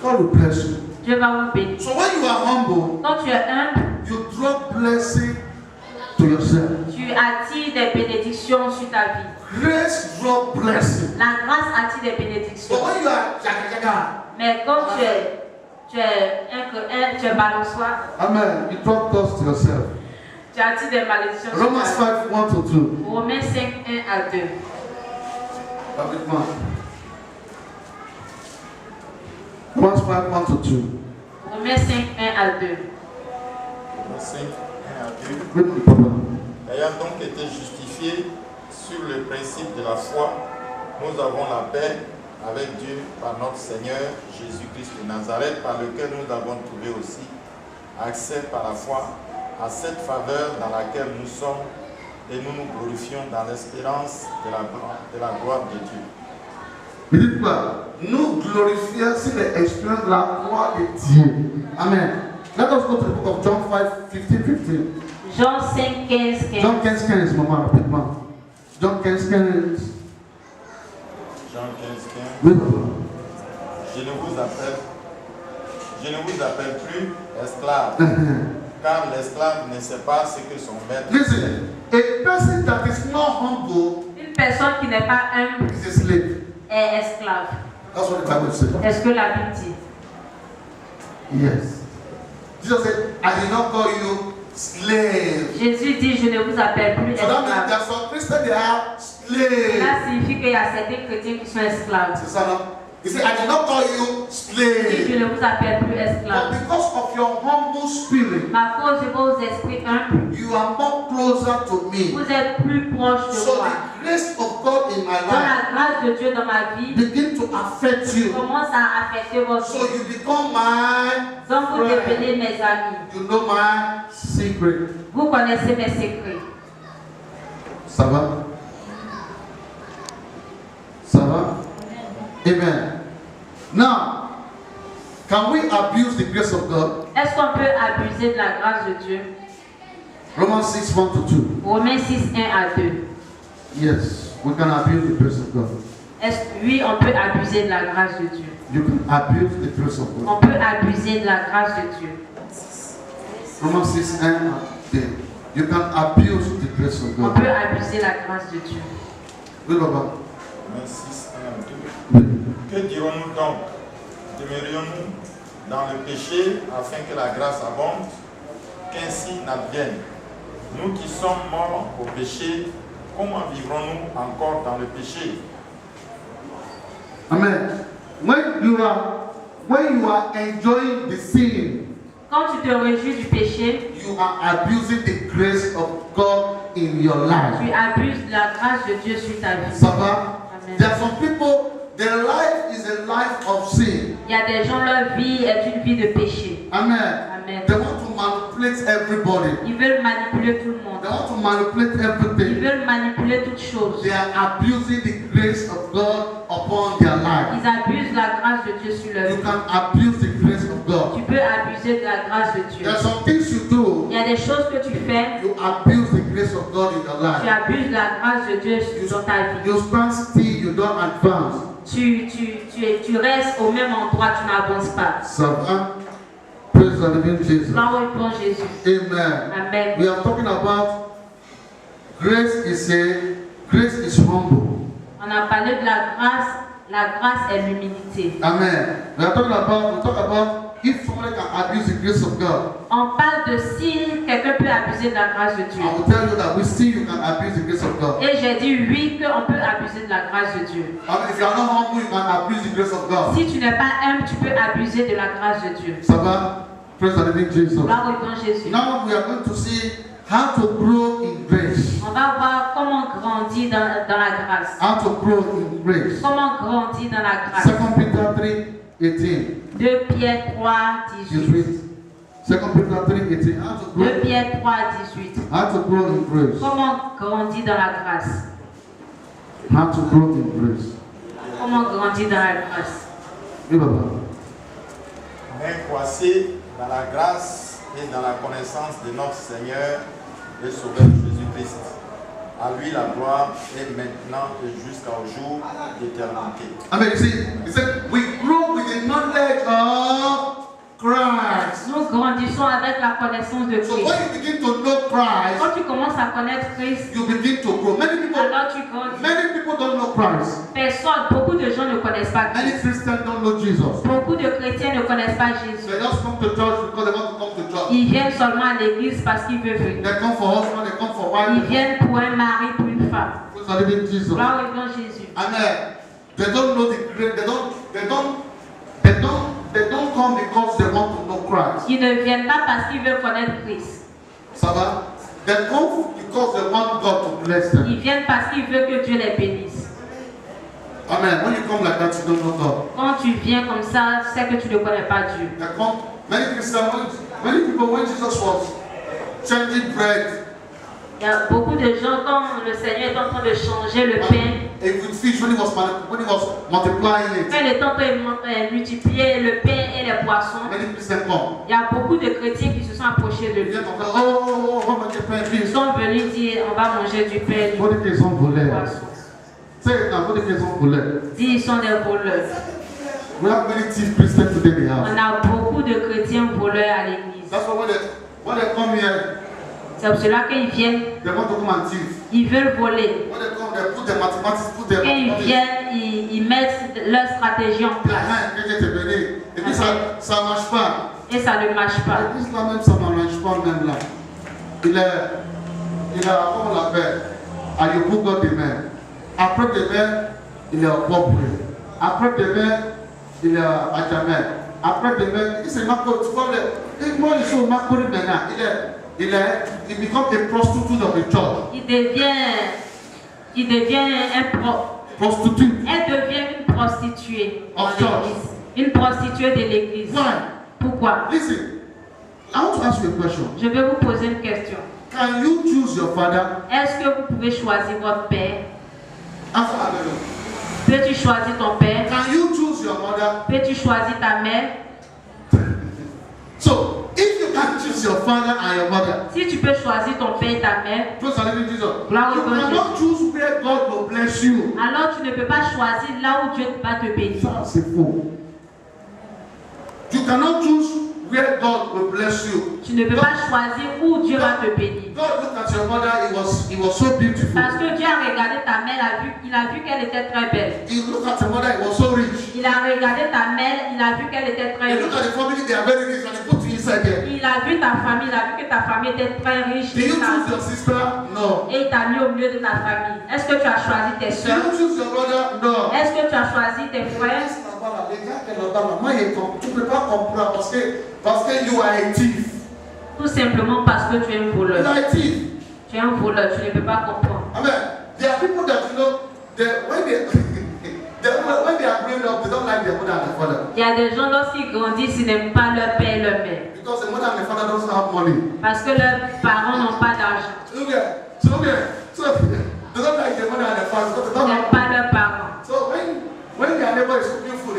God will bless you. Dieu va vous bénir. So when you are humble, Quand tu es humble, you draw blessing to yourself. tu attires des bénédictions sur ta vie. Grace draw blessing. La grâce attire des bénédictions. But when you are jaga, Mais quand tu es balançoir, amen, you draw close to yourself. tu attires des malédictions sur Romans ta vie. 5, 1 to 2. Romains 5, 1 à 2. Romans 5, 1 to 2. Romains 5, 1 à 2. Jean 5, 1 à 2. Oui, papa. Ayant donc été justifiés sur le principe de la foi, nous avons la paix avec Dieu par notre Seigneur Jésus-Christ de Nazareth, par lequel nous avons trouvé aussi accès par la foi à cette faveur dans laquelle nous sommes et nous nous glorifions dans l'espérance de la gloire de Dieu. Mais dites quoi? Nous glorifions sur l'expérience de la gloire de Dieu. Amen. Let us go to the book of John 5, 15, 15. Jean 5, 15, 15. Jean 15, 15, maman, rapidement. Jean 15, 15. Jean 15, 15. Oui, papa. Je ne vous appelle plus esclave, car l'esclave ne sait pas ce que son maître Listen, a person that is not humble Une personne qui n'est pas humble is a slave. est esclave. That's what the Bible says. Est-ce que la Bible dit? Yes. Jesus said, I did not call you slave. Jésus dit, je ne vous appelle plus So that means esclave. there are some Christians, they are slaves. Cela signifie qu'il y a certains chrétiens qui sont esclaves. C'est ça, non? He said, I did not call you Il dit, slave. je ne vous appelle plus But esclave. because of your humble spirit, Ma cause de vos esprits humbles, you are more closer to me. vous êtes plus proche de So moi. the grace of God in my Quand life la grâce de Dieu dans ma vie begin to affect you. commence à affecter votre So vie, you become my donc vous friend. devenez mes amis. You know my secret. Vous connaissez mes secrets. Ça va? Ça va? Amen. Now, can we abuse the grace of God? Est-ce qu'on peut abuser de la grâce de Dieu? Romans 6, 1 to 2. Romains 6, 1 à 2. Yes, we can abuse the grace of God. Oui, on peut abuser de la grâce de Dieu. You can abuse the grace of God. On peut abuser de la grâce de Dieu. Romans 6, 1 and 2. You can abuse the grace of On God. peut abuser la grâce de Dieu. Oui, Baba. Romains 6, 1 à 2. Oui. Que dirons-nous donc? Demeurions-nous dans le péché afin que la grâce abonde? Qu'ainsi n'advienne. Nous qui sommes morts au péché, comment vivrons-nous encore dans le péché? Amen. When you are enjoying the sin, Quand tu te réjouis du péché, you are abusing the grace of God in your life. tu abuses de la grâce de Dieu sur ta vie. Ça va? Amen. There are some people, their life is a life of sin. Il y a des gens, leur vie est une vie de péché. Amen. Amen. They want to manipulate everybody. Ils veulent manipuler tout le They monde. want to manipulate Ils everything. veulent manipuler toutes choses. They are abusing the grace of God upon their life. Ils abusent de la grâce de Dieu sur leur You vie. can abuse the grace of Tu God. peux abuser de la grâce de Dieu. There are some things you do, Il y a des choses que tu fais, you abuse the grace of God in your tu life. abuses de la grâce de Dieu dans ta vie. You stand still, you don't advance. Tu restes au même endroit, tu n'avances pas. Ça va? Praise the living Jesus. Gloire au bon Jésus. Amen. Amen. We are talking about grace is humble. On a parlé de la grâce est l'humilité. Amen. We talk about if somebody can abuse the grace of God. On parle de si quelqu'un peut abuser de la grâce de Dieu. I will tell you that we see you can abuse the grace of God. Et j'ai dit oui qu'on peut abuser de la grâce de Dieu. I mean, if you are not humble, you can abuse the grace of God. Si tu n'es pas humble, tu peux abuser de la grâce de Dieu. Ça va? Praise the living Jesus. Gloire au bon Jésus. Now we are going to see how to grow in grace. On va voir comment grandir dans la grâce. How to grow in grace. Comment grandir dans la grâce. 2 Peter 3:18. 2 Pierre 3, 18. 2 Peter 3:18. How to 2 grow. Pierre 3, 18. How to grow in grace. Comment grandir dans la grâce. How to grow in grace. Comment grandir dans la grâce. Oui, Baba. Mais croissez dans la grâce et dans la connaissance de notre Seigneur et Sauveur Jésus-Christ. À lui la gloire est maintenant et jusqu'au jour d'éternité. Amen. You see, he said, we grow with the knowledge of Christ. Nous grandissons avec la connaissance de So Christ. when you begin to know Christ, Quand tu commences à connaître Christ, you begin to grow. alors tu grandis. Many people don't know Christ. Beaucoup de gens ne connaissent pas Many Christ. Christians don't know Jesus. Beaucoup de chrétiens ne connaissent pas Jésus. They just come to church because they want to come to church. Ils viennent seulement à l'église parce qu'ils veulent venir. They come for husband, they come for Ils wife. viennent pour un mari, pour une femme. Praise the living Jesus. Gloire au bon Jésus. Amen. They don't know the great. They don't come because they want to know Christ. Ils ne viennent pas parce qu'ils veulent connaître Christ. Ça va? They come because they want God to bless them. Ils viennent parce qu'ils veulent que Dieu les bénisse. Amen. When you come like that, you don't know God. Quand tu viens comme ça, c'est que tu ne connais pas Dieu. They come, many Christians, many people, when Jesus was changing bread, Il y a beaucoup de gens, quand le Seigneur est en train de changer le pain, and with fish, when he was multiplying it, quand il est en train de multiplier le pain et les poissons, many Christians come. il y a beaucoup de chrétiens qui se sont approchés de Ils lui. viennent comme ça, oh, on va manger pain et Ils fish. sont venus dire, on va manger du pain et du Faut dire qu'ils sont volés. poisson. Say it now, faut dire qu'ils sont volés. Dis, ils sont des voleurs. We have many thief Christians today in the house. On a beaucoup de chrétiens voleurs à l'église. That's why when they come here, C'est pour cela qu'ils viennent, they want to come and thief. ils veulent voler. When they come, they put their mathematics, put their Quand ils mathematics. viennent, ils mettent leur stratégie en place. Et puis ça marche pas. Et ça ne marche pas. L'église là même, ça ne marche pas même là. Il a, comment on l'appelle, à Yopougon demain. Après demain, il est au Pobre. Après demain, il est à Jamel. Après demain, il s'est marqué, tu vois, moi je suis au Makori maintenant. Il become a prostitute of the church. Il devient Prostitute. Elle devient une prostituée dans Of l'église. Une prostituée de l'église. Why? Pourquoi? Listen, I want to ask you a question. Je vais vous poser une question. Can you choose your father? Est-ce que vous pouvez choisir votre père? Answer hallelujah. Peux-tu choisir ton père? Can you choose your mother? Peux-tu choisir ta mère? So, if you can choose your father and your mother, Si tu peux choisir ton père et ta mère, praise the living Jesus. Glory You to God. cannot choose where God will bless you. alors tu ne peux pas choisir là où Dieu va te bénir. Ça, c'est faux. You cannot choose where God will bless you. Tu ne peux pas choisir où Dieu va te bénir. God looked at your mother, it was so beautiful. Parce que Dieu a regardé ta mère, il a vu qu'elle était très belle. He looked at your mother, it was so rich. Il a regardé ta mère, il a vu qu'elle était très He looked at riche. the family, they are very rich, and they put you inside there. Il a vu ta famille, il a vu que ta famille était très riche. Do you choose your sister? No. Et il t'a mis au milieu de ta famille. Est-ce que tu as choisi tes Do soeurs? you choose your brother? No. Est-ce que tu as choisi tes frères? Tu ne peux pas comprendre parce que you are a thief. Tout simplement parce que tu es un You voleur. are a thief. Tu es un voleur, tu ne peux pas comprendre. Amen. There are people that you know, when they are growing up, they don't like their mother and their father. Il y a des gens, lorsqu'ils grandissent, ils n'aiment pas leur père et leur mère. Because the mother and the father don't have money. Parce que leurs parents n'ont pas d'argent. So they don't like their mother and their father because they Ils don't n'aiment have pas leurs parents. So when their neighbor is cooking food,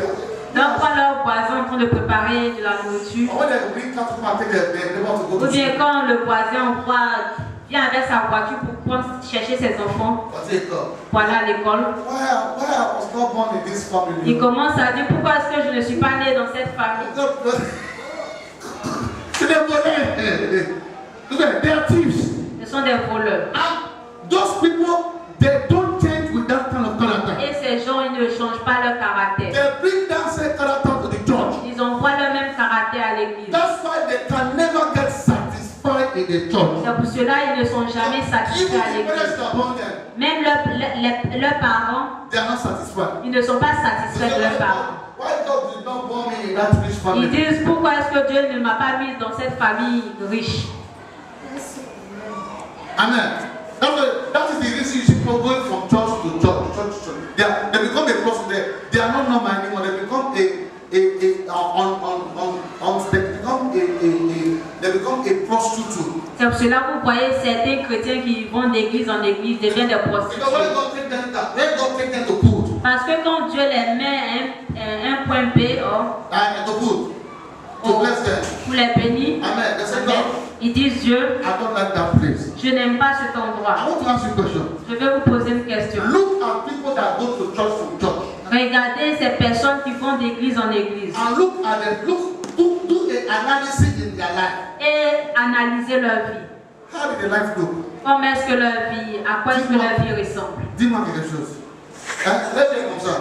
Donc quand leurs voisins sont en train de préparer de la nourriture, or when they bring car to come and take their neighbor to go ou to bien school, quand le voisin vient avec sa voiture pour prendre, chercher ses enfants what's it called? pour aller à l'école, Why I was not born in this family? il commence à dire pourquoi est-ce que je ne suis pas né dans cette famille. C'est des voleurs. Look at they are thieves. Ce sont des voleurs. And those people, they don't change with that kind of character. Et ces gens, ils ne changent pas leur caractère. They bring that same character to the church. Ils envoient le même caractère à l'église. That's why they can never get satisfied in the church. C'est pour cela qu'ils ne sont jamais satisfaits Even à the parents l'église. that are born there, Même leurs parents, they are not satisfied. ils ne sont pas They satisfaits say, de leurs parents. why God did not born me in that rich Ils family? disent pourquoi est-ce que Dieu ne m'a pas mis dans cette famille riche. Amen. That is the reason you see people going from church to church. They become a prostitute. They are not normal anymore. They become they become a prostitute. C'est pour cela que vous voyez certains chrétiens qui vont d'église en église deviennent des Because prostituées. when God take them to put, Parce que quand Dieu les met à un point B to bless them. pour les bénir, Amen. They say, God, ils disent Dieu, I don't like that place. je n'aime pas cet I endroit. want to ask you a question. Je vais vous poser une question. Look at people that go to church from church. Regardez ces personnes qui vont d'église en église And look at them. Do an analysis in their life. et analysez leur vie. How did their life look? Comment est-ce que leur vie, à quoi est-ce que leur vie ressemble? Dis-moi quelque chose. Let's say comme ça.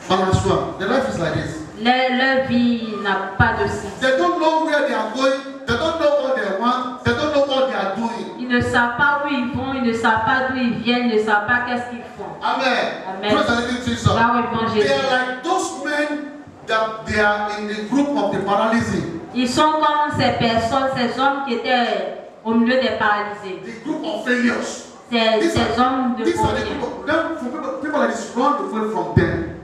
Balance-toi. The life is like this. Leur vie n'a pas de sens. They don't know where they are going. They don't know what they want. They don't know what they are doing. Ils ne savent pas où ils vont, ils ne savent pas d'où ils viennent, ils ne savent pas qu'est-ce qu'ils font. Amen. Amen. Praise the living Jesus. Gloire au bon Jésus. They are like those men that they are in the group of the paralysis. Ils sont comme ces personnes, ces hommes qui étaient au milieu des paralysés. The group of failures. Ces hommes de These are the confiance. group of people that is run away from them.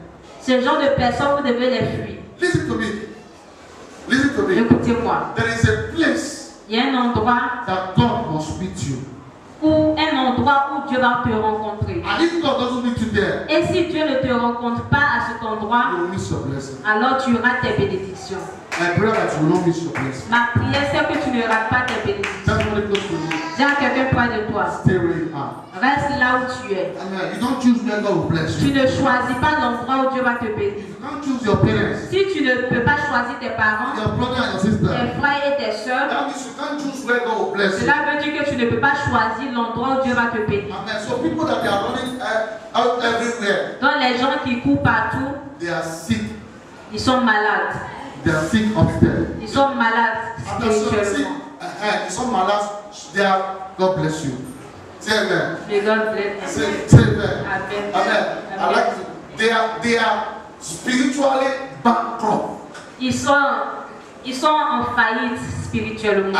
Ce genre de personnes, vous devez les fuir. Listen to me. Listen to me. Écoutez-moi. There is a place Il y a un endroit that God must meet you. où Dieu va te rencontrer. And if God doesn't meet you there, Et si Dieu ne te rencontre pas à cet endroit, you will miss your blessing. alors tu auras tes bénédictions. I pray that you will not miss your blessing. Ma prière, c'est que tu ne rates pas tes bénédictions. That's what it goes to me. Dis à quelqu'un près de toi, Stay where you are. reste là où tu es. Amen. You don't choose where God will bless Tu you. ne choisis pas l'endroit où Dieu va te bénir. If you can't choose your parents, Si tu ne peux pas choisir tes parents, your brother and your tes sister, frères et tes sœurs, that means you can't choose where God will bless you. cela veut dire que tu ne peux pas choisir l'endroit où Dieu va te bénir. Amen. So people that they are running out everywhere, Donc les gens qui courent partout, they are sick. ils sont malades. They are sick upstairs. Ils sont malades After some sick, spirituellement. some malades, they are. God bless you. Say amen. May God bless you. Say amen. Amen. Amen. I like to, they are spiritually bankrupt. Ils sont en faillite spirituellement.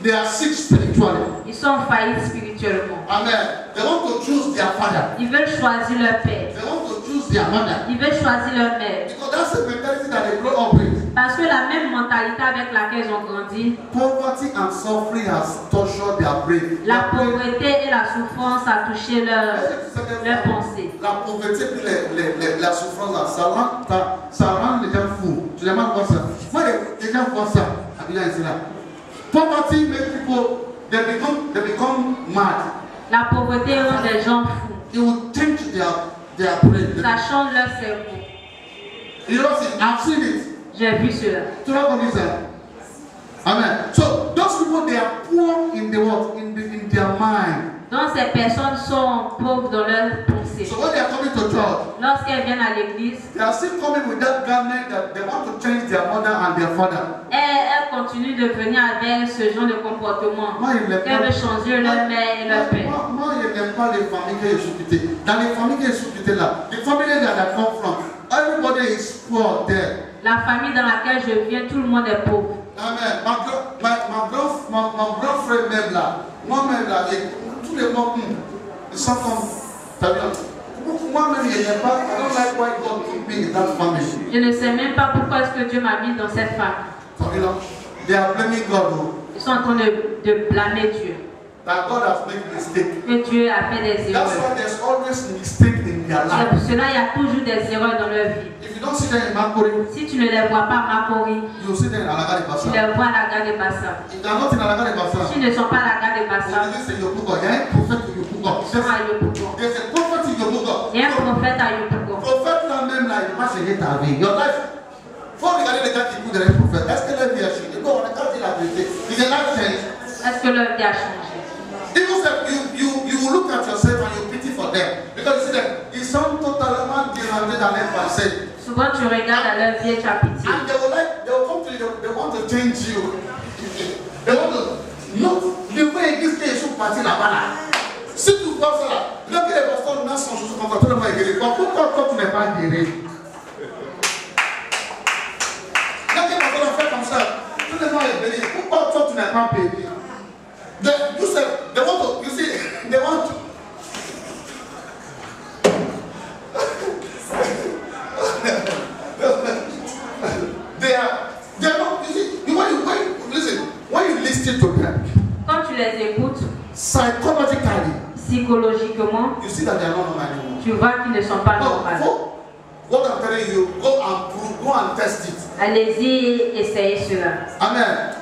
They are sick spiritually. Ils sont en faillite spirituellement. Amen. They want to choose their father. Ils veulent choisir leur père. They want to choose their mother. Ils veulent choisir leur mère. Because that's the mentality that they grow up with. Parce que la même mentalité avec laquelle ils ont grandi, Poverty and suffering has tortured their brain. la pauvreté et la souffrance a touché leur pensée. La pauvreté et la souffrance, ça rend les gens fous. Tu les demandes quoi ça? Moi, les gens voient ça. Poverty makes people, they become mad. La pauvreté rend les gens fous. It will change their brain. Ça change leur cerveau. You know, I've seen it. J'ai vu cela. Tu vois comme ça? Amen. So those people, they are poor in the world, in their mind. Donc ces personnes sont pauvres dans leur pensée. So when they are coming to church, Lorsqu'elles viennent à l'église, they are still coming with that garment that they want to change their mother and their father. elles continuent de venir avec ce genre de comportement. Moi, il n'aime Elles veulent changer leur mère et leur père. Moi, je n'aime pas les familles qui sont quittées. Dans les familles qui sont quittées là, les familles that I come from, everybody is poor there. La famille dans laquelle je viens, tout le monde est pauvre. Amen. Mon grand frère même là, moi-même là, tous les mots, ils sont comme, t'as bien. Moi-même, je n'aime pas, I don't like why God put me in that family. Je ne sais même pas pourquoi est-ce que Dieu m'a mis dans cette famille. So, you know, they are blaming God. Ils sont en train de blâmer Dieu. That God has made mistake. Que Dieu a fait des That's erreurs. why there's always mistake in their C'est life. pour cela qu'il y a toujours des erreurs dans leur vie. If you don't see them in Makori, Si tu ne les vois pas à Makori, you see them in Alagari tu Bassa. les vois à la gare de Bassa. If they are not in Alagari Bassa, S'ils ne sont pas à la gare de Bassa, they say Yopugo. Il y a un prophète in Yopugo. ils sont à Yopougon. There's a prophet in Yopugo. Il y a un prophète à Yopougon. Prophète là même là, il va changer ta vie. Your life. Faut regarder les gars qui écoutent les prophètes. Est-ce que leur vie a changé? Non, on a qu'à dire la vérité. Is the life changed? Est-ce que leur vie a changé? Even if you look at yourself and you pity for them, because you see them, ils sont totalement dérangés dans leur passé. Souvent tu regardes à leur vie et tu as pitié. And they will come to you, they want to change you. They want to, non, le vrai église qui est sous parti là-bas là. Si tu vois ça là, là que les pasteurs n'ont son chose comme ça, tout le monde est guéri. Pourquoi toi tu n'es pas guéri? Là que les pasteurs ont fait comme ça, tout le monde est guéri. Pourquoi toi tu n'es pas guéri? You said, they want to, you see, they want to. They are not, you see, when you listen to them, Quand tu les écoutes, psychologically, psychologiquement, you see that they are not normal anymore. tu vois qu'ils ne sont pas normaux. What I'm telling you, go and prove, go and test it. Allez-y et essayez cela. Amen.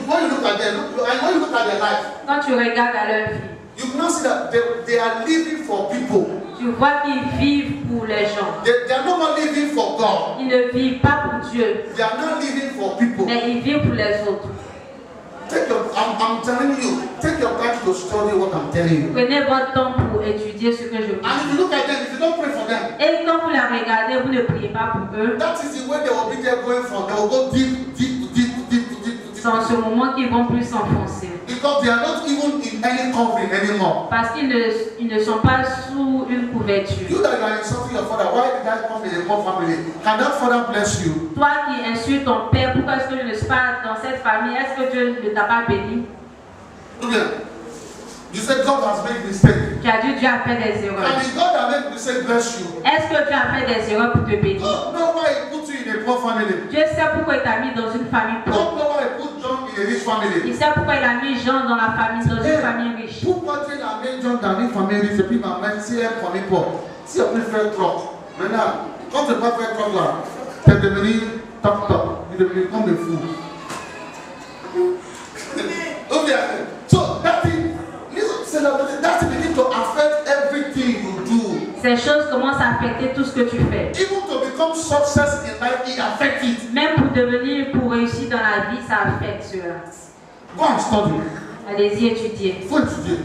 When you look at them, and when you look at their life, Quand tu regardes à leur vie, you can see that they are living for people. tu vois qu'ils vivent pour les gens. They are not only living for God. Ils ne vivent pas pour Dieu, They are not living for people. mais ils vivent pour les autres. I'm telling you, take your time to study what I'm telling you. Prenez votre temps pour étudier ce que je vous And if dis. you look at them, if you don't pray for them, Et quand vous la regardez, vous ne priez pas pour eux. that is the way they will be there going from. They will go deep. C'est en ce moment qu'ils vont plus s'enfoncer. It's Because they are not even in any covering anymore. Parce qu'ils ne sont pas sous une couverture. You that you are insulting your father, why did I come in a poor family? Can that father bless you? Toi qui insultes ton père, pourquoi est-ce que je ne suis pas dans cette famille? Est-ce que Dieu ne t'a pas béni? Look here. You said God has made mistakes. Tu as dit Dieu a fait des erreurs. And if God has made mistakes, bless you. Est-ce que Dieu a fait des erreurs pour te bénir? God know why He put you in a poor family. Dieu sait pourquoi il t'a mis dans une famille God pauvre. know why He put John in a rich family. Il sait pourquoi il a mis Jean dans la famille, dans une famille riche. Pourquoi Dieu a mis John dans une famille riche et puis m'a mis si elle famille pauvre? Si on peut faire trop. Maintenant, quand tu ne peux pas faire trop là, tu es devenu top top. Tu es devenu comme des fous. So that thing, listen, that thing begin to affect everything you do. Ces choses commencent à affecter tout ce que tu fais. Even to become success in life, it affects it. Même pour réussir dans la vie, ça affecte cela. Go and study. Allez-y étudier. Faut étudier.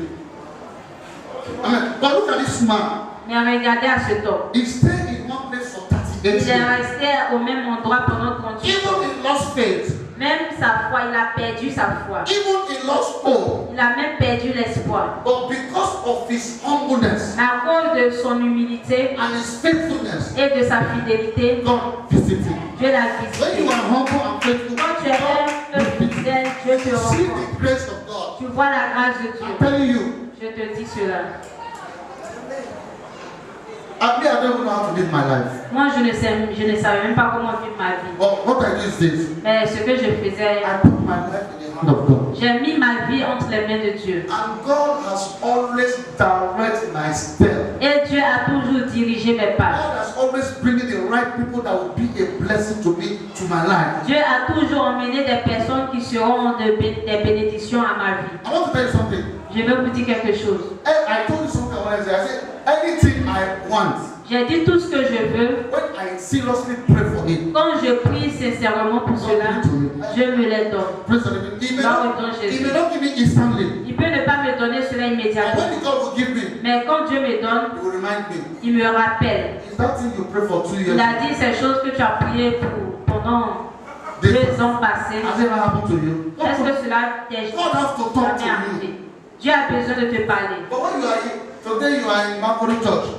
Amen. But look at this man. Mais regardez à cet homme. He stayed in one place for 38 Il est years. resté au même endroit pendant 38 ans. Even he lost faith. Même sa foi, il a perdu sa foi. Even he lost hope. Il a même perdu l'espoir. But because of his humbleness Mais à cause de son humilité and his faithfulness, et de sa fidélité, God visited him. Dieu l'a When you visité. are humble and faithful, Quand tu es humble et fidèle, Dieu te see rencontre. the grace of God. Tu vois la grâce de I'm Dieu. telling you. Je te dis cela. I don't know how to live my life. Moi, je ne savais même pas comment vivre ma vie. But what I do is this. Mais ce que je faisais, I put my life in the hand of God. j'ai mis ma vie entre les mains de Dieu. And God has always directed my steps. Et Dieu a toujours dirigé mes pas. God has always bring the right people that will be a blessing to me, to my life. Dieu a toujours emmené des personnes qui seront des bénédictions à ma vie. I want to tell you something. Je veux vous dire quelque chose. I told you something I want to say. I said, anything I want, J'ai dit tout ce que je veux. when I seriously pray for it, Quand je prie sincèrement pour cela, Dieu me les donne. praise the Lord. He may not give me instantly. Il peut ne pas me donner cela And immédiatement. when God will give me, Mais quand Dieu me donne, He will remind me. il me rappelle. Is that thing you pray for 2 years? Il a dit ces choses que tu as priées pendant 2 ans passés. Has it ever happened to you? Est-ce que cela t'est God has to talk to jamais you. arrivé? Dieu a besoin de te parler. But when you are here, today you are in Makori Church.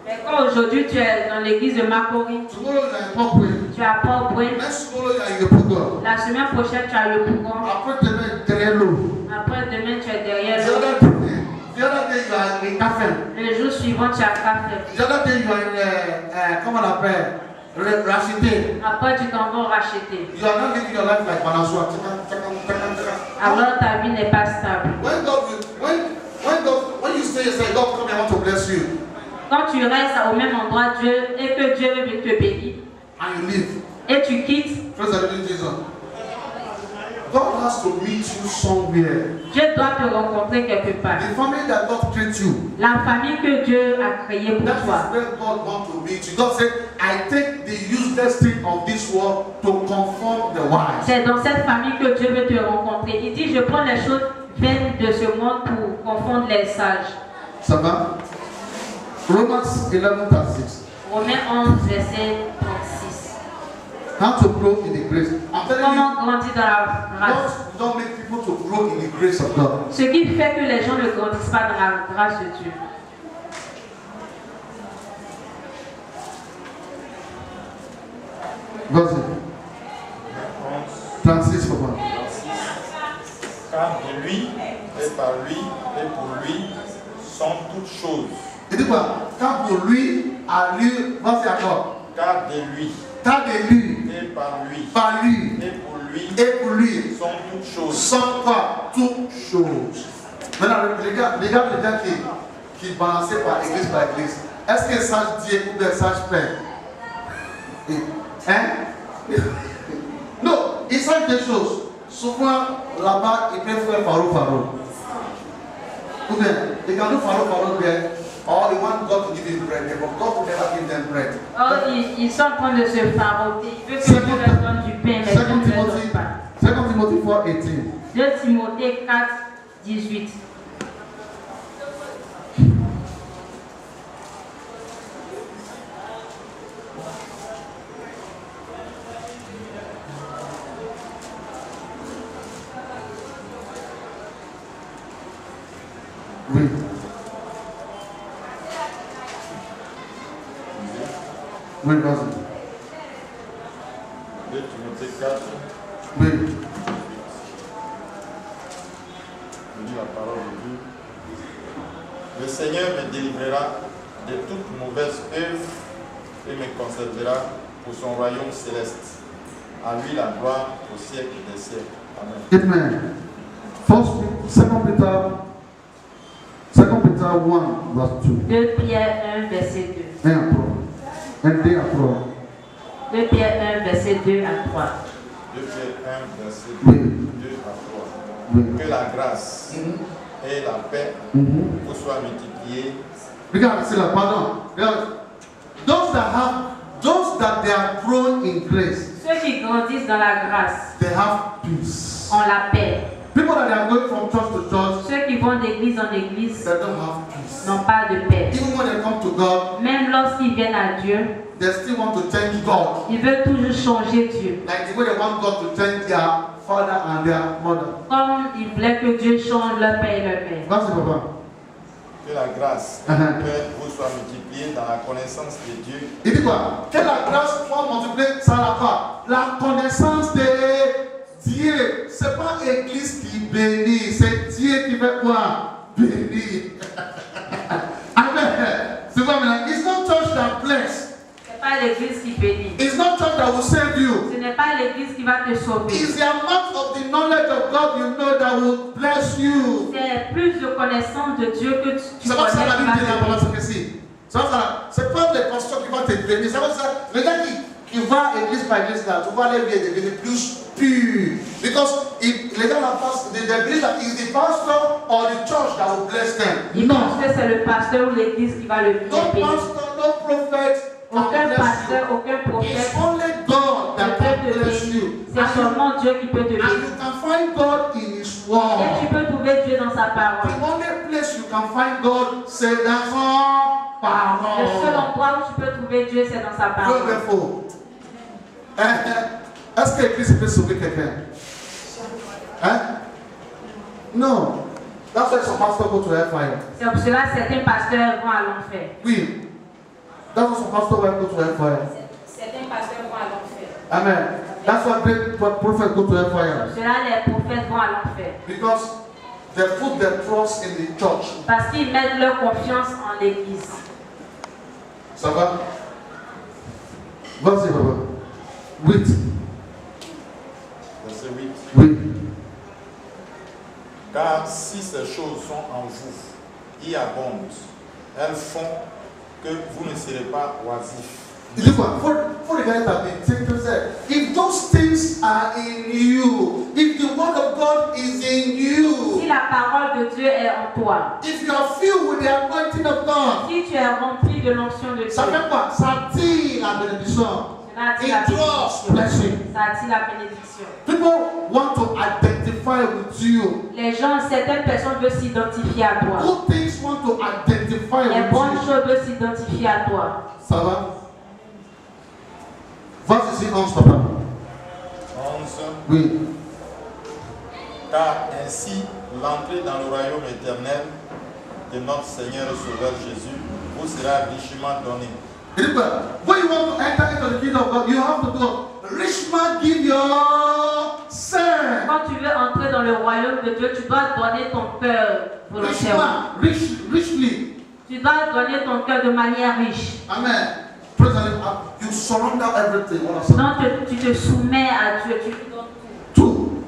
Mais quand aujourd'hui tu es dans l'église de Makori, Tomorrow you are in Pokwe. tu as Port-Brune, Next tomorrow you are in Yopugo. la semaine prochaine tu as le Pougon, Après demain, derrière l'eau. après demain tu es derrière The l'eau, other day you are in Café. le jour suivant tu as Café, The other day you are in, comment on appelle, Rachité. après tu t'en vas racheter. You are not living your life like Banasua. Alors ta vie n'est pas stable. When you stay and say, God, come, I want to bless you, Quand tu restes au même endroit Dieu et que Dieu veut te bénir and you leave, et tu quittes, praise the living Jesus. God has to meet you somewhere. Dieu doit te rencontrer quelque part. The family that God created you, La famille que Dieu a créée pour that toi. is where God wants to meet you. God said, I take the useless thing of this world to conform the wise. C'est dans cette famille que Dieu veut te rencontrer. Il dit, je prends les choses vaines de ce monde pour confondre les sages. Ça va? Romans 11:36. Romains 11, verset 36. How to grow in the grace. I'm telling you, Comment grandir dans la grâce? God don't make people to grow in the grace of God. Ce qui fait que les gens ne grandissent pas dans la grâce de Dieu. Vas-y. 36 pour moi. Car de lui, et par lui, et pour lui, sont toutes choses. Il dit quoi? Car pour lui, à lui, vas-y encore. Car de lui, Car de lui, et par lui, et pour lui, sont toutes choses. sans quoi toutes choses. Maintenant, regarde les gens qui balançaient par église. Est-ce que sage Dieu ou bien sage Père? Hein? Non, ils savent des choses. Souvent, là-bas, ils peuvent faire faro. Ou bien, they can do faro bien. Or they want God to give him bread, but God will never give them bread. Oh, ils sont en train de se faroter. Il veut que Dieu leur donne du pain, mais Dieu ne leur donne pas. 2 Timothy 4:18. 2 Timothée 4, 18. Oui, vas-y. 2 Timothée 4. Oui. Je lis la parole de Dieu. Le Seigneur me délivrera de toute mauvaise œuvre et me conservera pour son royaume céleste. À lui la gloire au siècle des siècles. Amen. Amen. Second Peter 1, verse 2. 2 Pierre 1, verset 2. 1 à 3. 1 2 à 3. 2 Pierre 1, verset 2 à 3. 2 Pierre 1, verset 2, Oui. 2 à 3. Oui. Que la grâce et la paix vous soient multipliées. Regarde, c'est là, pardon. Regarde. Those that they are grown in grace, Ceux qui grandissent dans la grâce they have peace. ont la paix. People that are going from church to church, Ceux qui vont d'église en église they don't have peace. n'ont pas de paix. Even when they come to God, Même lorsqu'ils viennent à Dieu, they still want to change God. ils veulent toujours changer Dieu. Like the way they want God to change their father and their mother. Comme ils voulaient que Dieu change leur père et leur mère. Vas-y, papa. Que la grâce et la paix vous soient multipliées dans la connaissance de Dieu. Il dit quoi? Que la grâce soit multipliée, ça la quoi? La connaissance de Dieu. C'est pas l'église qui bénit, c'est Dieu qui fait quoi? Bénir. Amen. C'est quoi maintenant? It's not church that bless. Ce n'est pas l'église qui bénit. It's not church that will save you. Ce n'est pas l'église qui va te sauver. It's the amount of the knowledge of God you know that will bless you. C'est plus de connaissance de Dieu que tu C'est pas ça connais la qui Bible va dit te là, bénir. c'est pas les pasteurs qui vont te bénir. C'est pas ça. Le gars qui va église par église là, tu vois les vies devenir plus purs. Because les gars là passent, they believe that it's the pastor or the church that will bless them. Ils pensent que c'est le pasteur ou l'église qui va le No bénir. pastor, no prophet. Aucun pasteur, aucun It's prophète only God that ne can peut te bless bénir. you. C'est seulement Dieu qui peut te And bénir. you can find God in His Et word. tu peux trouver Dieu dans sa parole. The only place you can find God, c'est dans son Le seul parole. endroit où tu peux trouver Dieu, c'est dans sa parole. Est-ce que Christ peut sauver quelqu'un? Hein? Non. That's why some pastors go to hellfire. C'est pour cela que certains pasteurs vont à l'enfer. Oui. That's why some pastors go to hellfire. Certains pasteurs vont à l'enfer. Amen. That's why great prophets go to C'est hellfire. pour cela que les prophètes vont à l'enfer. Because they put their trust in the church. Parce qu'ils mettent leur confiance en l'église. Ça va? Vas-y, papa. 8. Verset 8. Oui. Car si ces choses sont en vous, y abondent, elles font que vous ne serez pas oisifs. Il dit quoi? For the guy that been taken said, if those things are in you, if the word of God is in you, Si la parole de Dieu est en toi, if you are filled with the anointing of God, si tu es rempli de l'onction de Dieu, ça fait quoi? Ça attire la bénédiction. cela attire la It draws bénédiction. blessing. Ça attire la bénédiction. People want to identify with you. Les gens, certaines personnes veulent s'identifier à toi. Good things want to identify Les with bonnes you. choses veulent s'identifier à toi. Ça va? Vas-y, ici, 11, papa. 11. Oui. Car ainsi, l'entrée dans le royaume éternel de notre Seigneur et Sauveur Jésus vous sera richement donnée. Il dit quoi? When you want to enter into the kingdom of God, you have to go. Rich man, give your self. Quand tu veux entrer dans le royaume de Dieu, tu dois donner ton cœur Rich volontairement. man, richly. Tu dois donner ton cœur de manière riche. Amen. Praise the Lord. You surrender everything. What I said. Donc tu te soumets à Dieu, tu lui donnes tout. Two,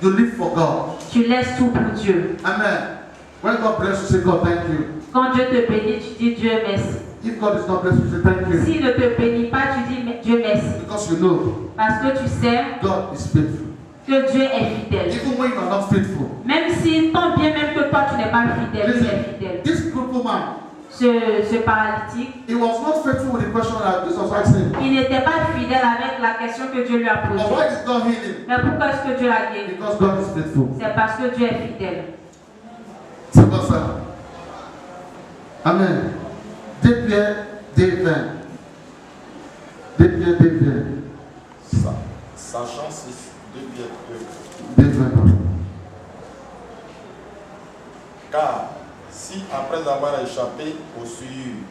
you live for God. Tu laisses tout pour Dieu. Amen. When God bless you, say God, thank you. Quand Dieu te bénit, tu dis Dieu merci. If God is not blessed you, say thank you. S'il ne te bénit pas, tu dis Dieu merci. Because you know Parce que tu sais God is faithful. que Dieu est fidèle. Even when you are not faithful. Même si, tant bien même que toi tu n'es pas fidèle, Dieu est Listen, fidèle. this crippled man, Ce paralytique, he was not faithful with the question that Jesus asked him. il n'était pas fidèle avec la question que Dieu lui a But posée. why did God heal him? Mais pourquoi est-ce que Dieu l'a guéri? Because God is faithful. C'est parce que Dieu est fidèle. C'est pas ça. Amen. 2 Pierre 2:20. 2 Pierre 2:20. Sachant 6, 2 Pierre 2. 2:20. Car si après avoir échappé aux souillures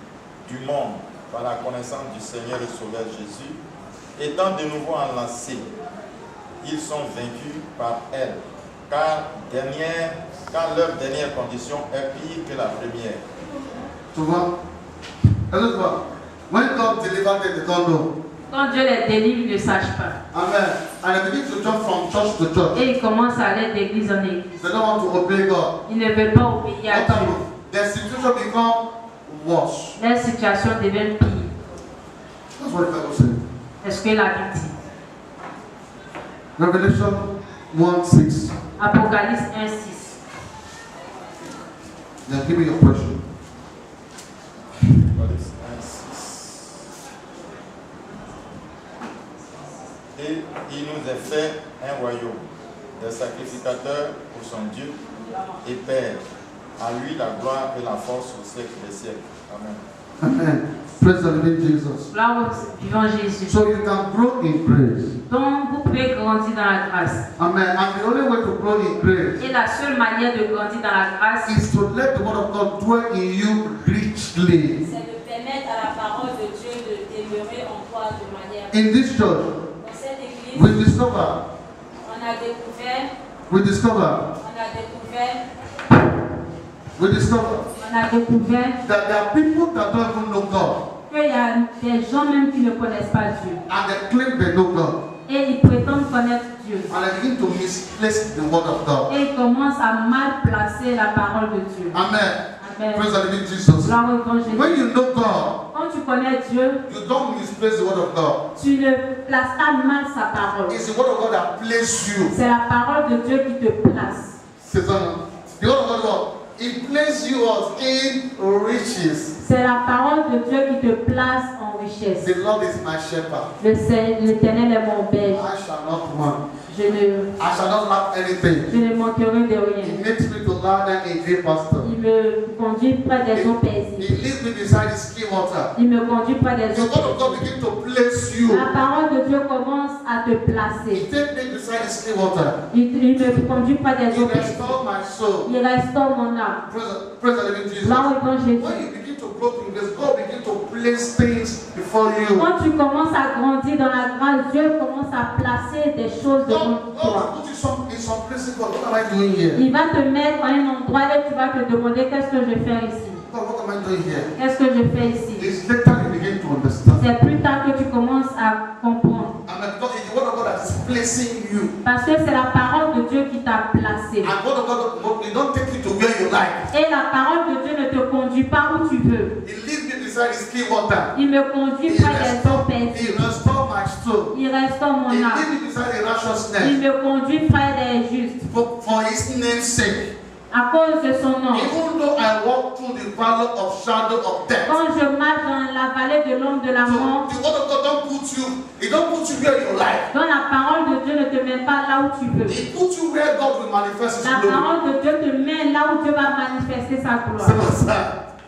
du monde par la connaissance du Seigneur et Sauveur Jésus, étant de nouveau enlacés, ils sont vaincus par elle, car leur dernière condition est pire que la première. Tu vois? Est-ce que tu vois? When God delivered them, they don't know. Quand Dieu les délivre, ils ne sachent pas. Amen. And they begin to jump from church to church. Et ils commencent à aller d'église en église. They don't want to obey God. Ils ne veulent pas obéir à Dieu. Their situation become worse. Leur situation devient pire. That's what the Bible says. Est-ce que la Bible dit? Revelation 1:6. Apocalypse 1:6. Now give me your question. Apocalypse 1:6. Et il nous a fait un royaume, des sacrificateurs pour son Dieu et Père. À lui la gloire et la force au siècle des siècles. Amen. Amen. Praise the living Jesus. Gloire au vivant Jésus. So you can grow in grace. Donc vous pouvez grandir dans la grâce. Amen. And the only way to grow in grace Et la seule manière de grandir dans la grâce, is to let the word of God dwell in you richly. C'est de permettre à la parole de Dieu de demeurer en toi de manière. In this church, Dans cette église, we discover on a découvert that there are people that don't even know God qu'il y a des gens même qui ne connaissent pas Dieu. and they claim they know God Et ils prétendent connaître Dieu. and they begin to misplace the word of God. Et ils commencent à mal placer la parole de Dieu. Amen. Amen. Praise the living Jesus. Gloire au grand Jésus. When you know God, Quand tu connais Dieu, you don't misplace the word of God. tu ne places pas mal sa parole. It's the word of God that places you. C'est la parole de Dieu qui te place. C'est ça, non? The word of God, it places you in riches. C'est la parole de Dieu qui te place en richesse. The Lord is my shepherd. L'Éternel est mon berger. I shall not want. Je ne I shall not lack anything. manquerai de He rien. makes me to lie down in green pasture. Il me conduit près des eaux He paisibles. leads me beside the still water. Il me conduit près des The eaux word of God paisibles. begins to place you. La parole de Dieu commence à te He placer. takes me beside the still water. Il me conduit près des He eaux paisibles. restores my soul. Il restaure mon âme. Praise the living Jesus. Gloire au grand Jésus. When you begin to grow in grace, God begins to place things before you. Quand tu commences à grandir dans la grâce, Dieu commence à placer des choses devant God toi. will put you in some places. God, what am I doing here? Il va te mettre à un endroit et tu vas te demander qu'est-ce que je fais ici. God, what am I doing here? Qu'est-ce que je fais ici? It's later you begin to understand. C'est plus tard que tu commences à comprendre. And because it's the word of God that is placing you. Parce que c'est la parole de Dieu qui t'a placé. And word of God, it don't take you to where you like. Et la parole de Dieu ne te conduit pas où tu veux. It leads me beside the still water. Il me conduit He près des eaux paisibles. restore my soul. Il restaure mon He âme. leads me beside the Il righteousness. me conduit près des justes. For his name's sake. À cause de son nom. Even though I walk through the valley of shadow of death. Quand je marche dans la vallée de l'ombre de la mort, So the word of God don't put you where you like. donc la parole de Dieu ne te met pas là où tu veux. It puts you where God will manifest his La glory. parole de Dieu te met là où Dieu va manifester sa gloire.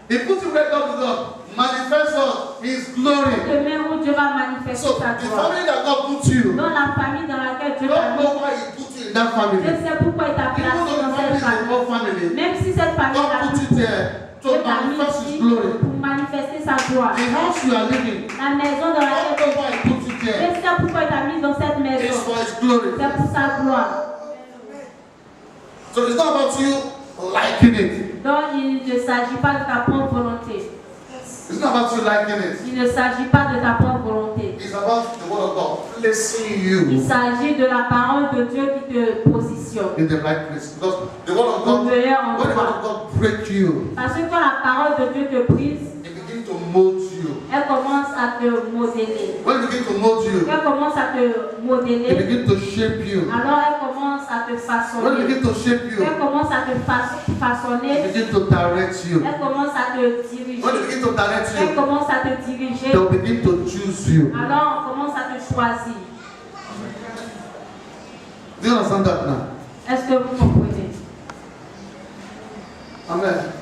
It puts you where God will manifest his glory. Te met où Dieu va manifester So sa the gloire. family that God puts you, Dans la famille dans laquelle Dieu you t'a don't mis. know why he put you in that family. Je sais pourquoi il t'a Even placé though the dans family cette is a famille. poor family, Même si cette famille God est put you there to Dieu t'a mis manifest his ici glory. pour manifester sa gloire. The house you are living, La maison dans you don't laquelle know why he put you je there. sais pourquoi il t'a mis dans cette It's maison. for his glory. C'est pour sa gloire. So it's not about you liking it. Donc il ne s'agit pas de ta propre volonté. It's not about you liking it. Il ne s'agit pas de ta propre volonté. It's about the word of God placing you Il s'agit de la parole de Dieu qui te positionne. in the right place. Because the word of Au God, meilleur when the word endroit. of God breaks you, Parce que quand la parole de Dieu te brise, it begins to mold you. elle commence à te modeler. When it begins to mold you, Elle commence à te it modeler. begins to shape you. Alors elle commence à te When it façonner. begins to shape you, Elle commence à te it façonner. begins to direct you. Elle commence à te diriger. When it begins to direct Elle you, commence à te diriger. they'll begin to choose you. Alors on commence à te choisir. Do you understand that now? Est-ce que vous comprenez? Amen.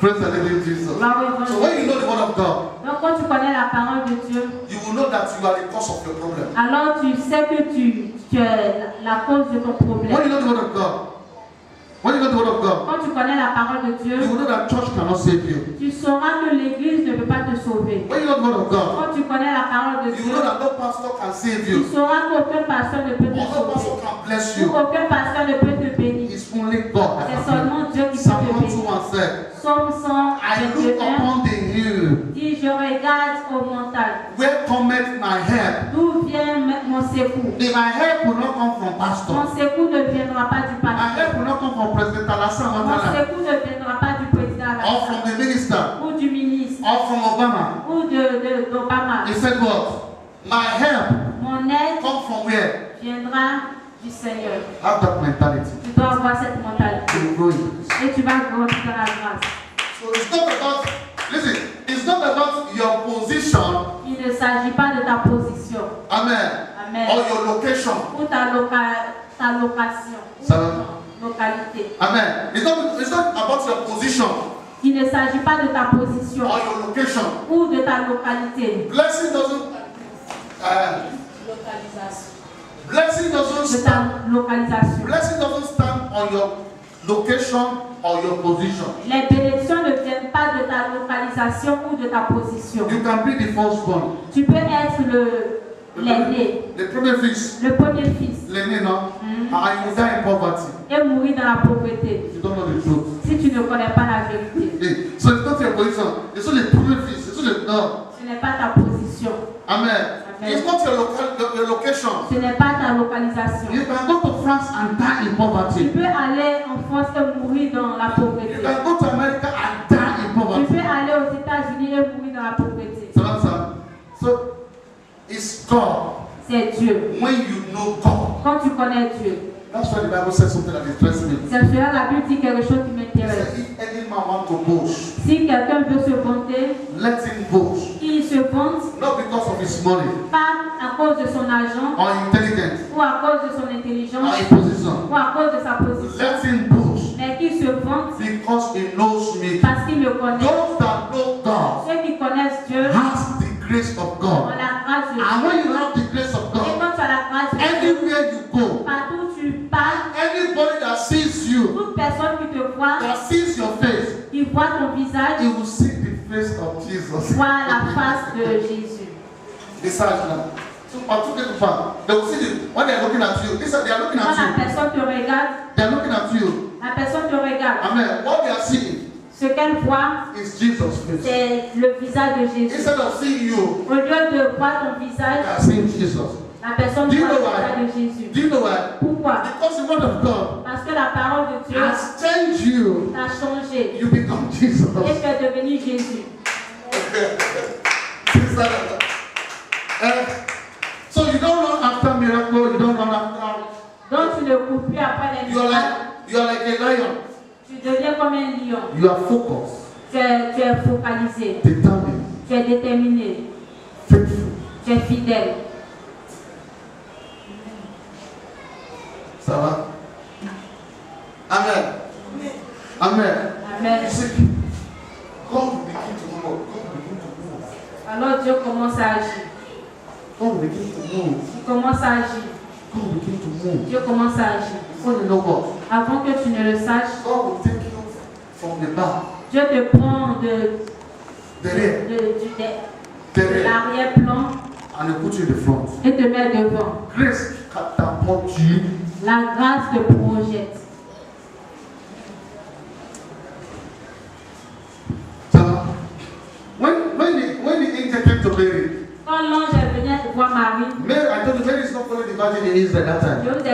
Praise the living Jesus. Gloire au So Dieu. when you know the word of God, Donc quand tu connais la parole de Dieu, you will know that you are the cause of your problem. alors tu sais que tu es la cause de ton problème. When you know the word of God, when you know the word of God, Quand tu connais la parole de Dieu, you will know that church cannot save you. tu sauras que l'Église ne peut pas te sauver. When you know the word of God, Quand tu connais la parole de you Dieu, know that no pastor can save tu you. sauras qu'aucun pasteur ne peut te Or no pastor sauver. can bless Ou you. aucun pasteur ne peut te bénir. It's only God that C'est can. seulement Dieu qui peut Psalm te bénir. 1:1 said, Psaume I look 121 upon the hill, dit, je regarde aux montagnes. where cometh my help. D'où vient mon secours? If my help will not come from pastor, Mon secours ne viendra pas du my pasteur. help will not come from President Alassane Mon Ouattara, secours ne viendra pas du président or from the minister, ou du ministre or from Obama. ou d'Obama. He said what? My help Mon aide come from where? viendra du Seigneur. Have that mentality. Tu dois avoir cette mentalité. You will grow in this. Et tu vas grandir dans la grâce. So it's not about, listen, it's not about your position, Il ne s'agit pas de ta position. amen, Amen. or your location, Ou ta location. Ou Ça va? ta localité. amen. It's not about your position Il ne s'agit pas de ta position or your location. ou de ta localité. Blessing doesn't, Localisation. blessing doesn't De stand, ta localisation. blessing doesn't stand on your location or your position. Les bénédictions ne viennent pas de ta localisation ou de ta position. You can be the firstborn, Tu peux être l'aîné, the premier fils, le premier fils, l'aîné, no, and you die in poverty. et mourir dans la pauvreté You don't know the truth. si tu ne connais pas la vérité. Hey, so it's not your position. It's only the premier fils. It's only no. Ce n'est pas ta position, Amen. Amen. It's not your location. ce n'est pas ta localisation. You can go to France and die in Tu poverty. peux aller en France et mourir dans la pauvreté. You can go to America and die in Tu poverty. peux aller aux États-Unis et mourir dans la pauvreté. So that's so it's God. C'est Dieu. When you know God, Quand tu connais Dieu, that's why the Bible says something that interests me. c'est cela la Bible dit quelque chose qui It m'intéresse. says, if any man want to boast, Si quelqu'un veut se vanter, let him boast. qu'il se vante Not because of his money pas à cause de son argent or intelligence ou à cause de son or intelligence his position. ou à cause de sa position, Let him boast mais qu'il se vante because he knows me. parce qu'il me connaît. Those that know God Ceux qui connaissent Dieu has the grace of ont God. la grâce de Dieu. And when you have the grace of Et God, quand tu as la grâce de Dieu, anywhere you go, partout où tu pars, anybody that sees you, toute personne qui te voit, that sees your face, qui voit ton visage, he will see the face of Jesus. voit la face de Jésus. Besides that, they will see the, when they are looking at you. Listen, they are looking Quand la at you. personne te regarde, They are looking at you. la personne te regarde. Amen. What they are seeing Ce qu'elle voit, is Jesus' face. c'est le visage de Jésus. Instead of seeing you, Au lieu de voir ton they visage, are seeing Jesus. la personne Do you voit le know why? visage de Jésus. Do you know why? Pourquoi? Because the word of God Parce que la parole de Dieu has changed you. t'a changé You become Jesus. et tu es devenu Jésus. So you don't run after miracle, you don't run after. Donc tu ne cours plus après les miracles. You are like a lion. Tu deviens comme un lion. You are focused, Tu es focalisé. determined, Tu es déterminé. faithful. Tu es fidèle. Ça va? Amen. Amen. Amen. You see, God will begin to move. God will begin to move. Alors Dieu commence à agir. God will begin to move. Il commence à agir. God will begin to move. Dieu commence à agir. Before you know what? Avant que tu ne le saches, God will take you from the back, Dieu te prend de the rear, l'arrière-plan and He put you in the front. et te met devant. Grace catapult you. La grâce te projette. So, when the angel came to Mary, Quand l'ange est venu voir Marie, I told you Mary is not following the virgin in Israel that time. je vous ai dit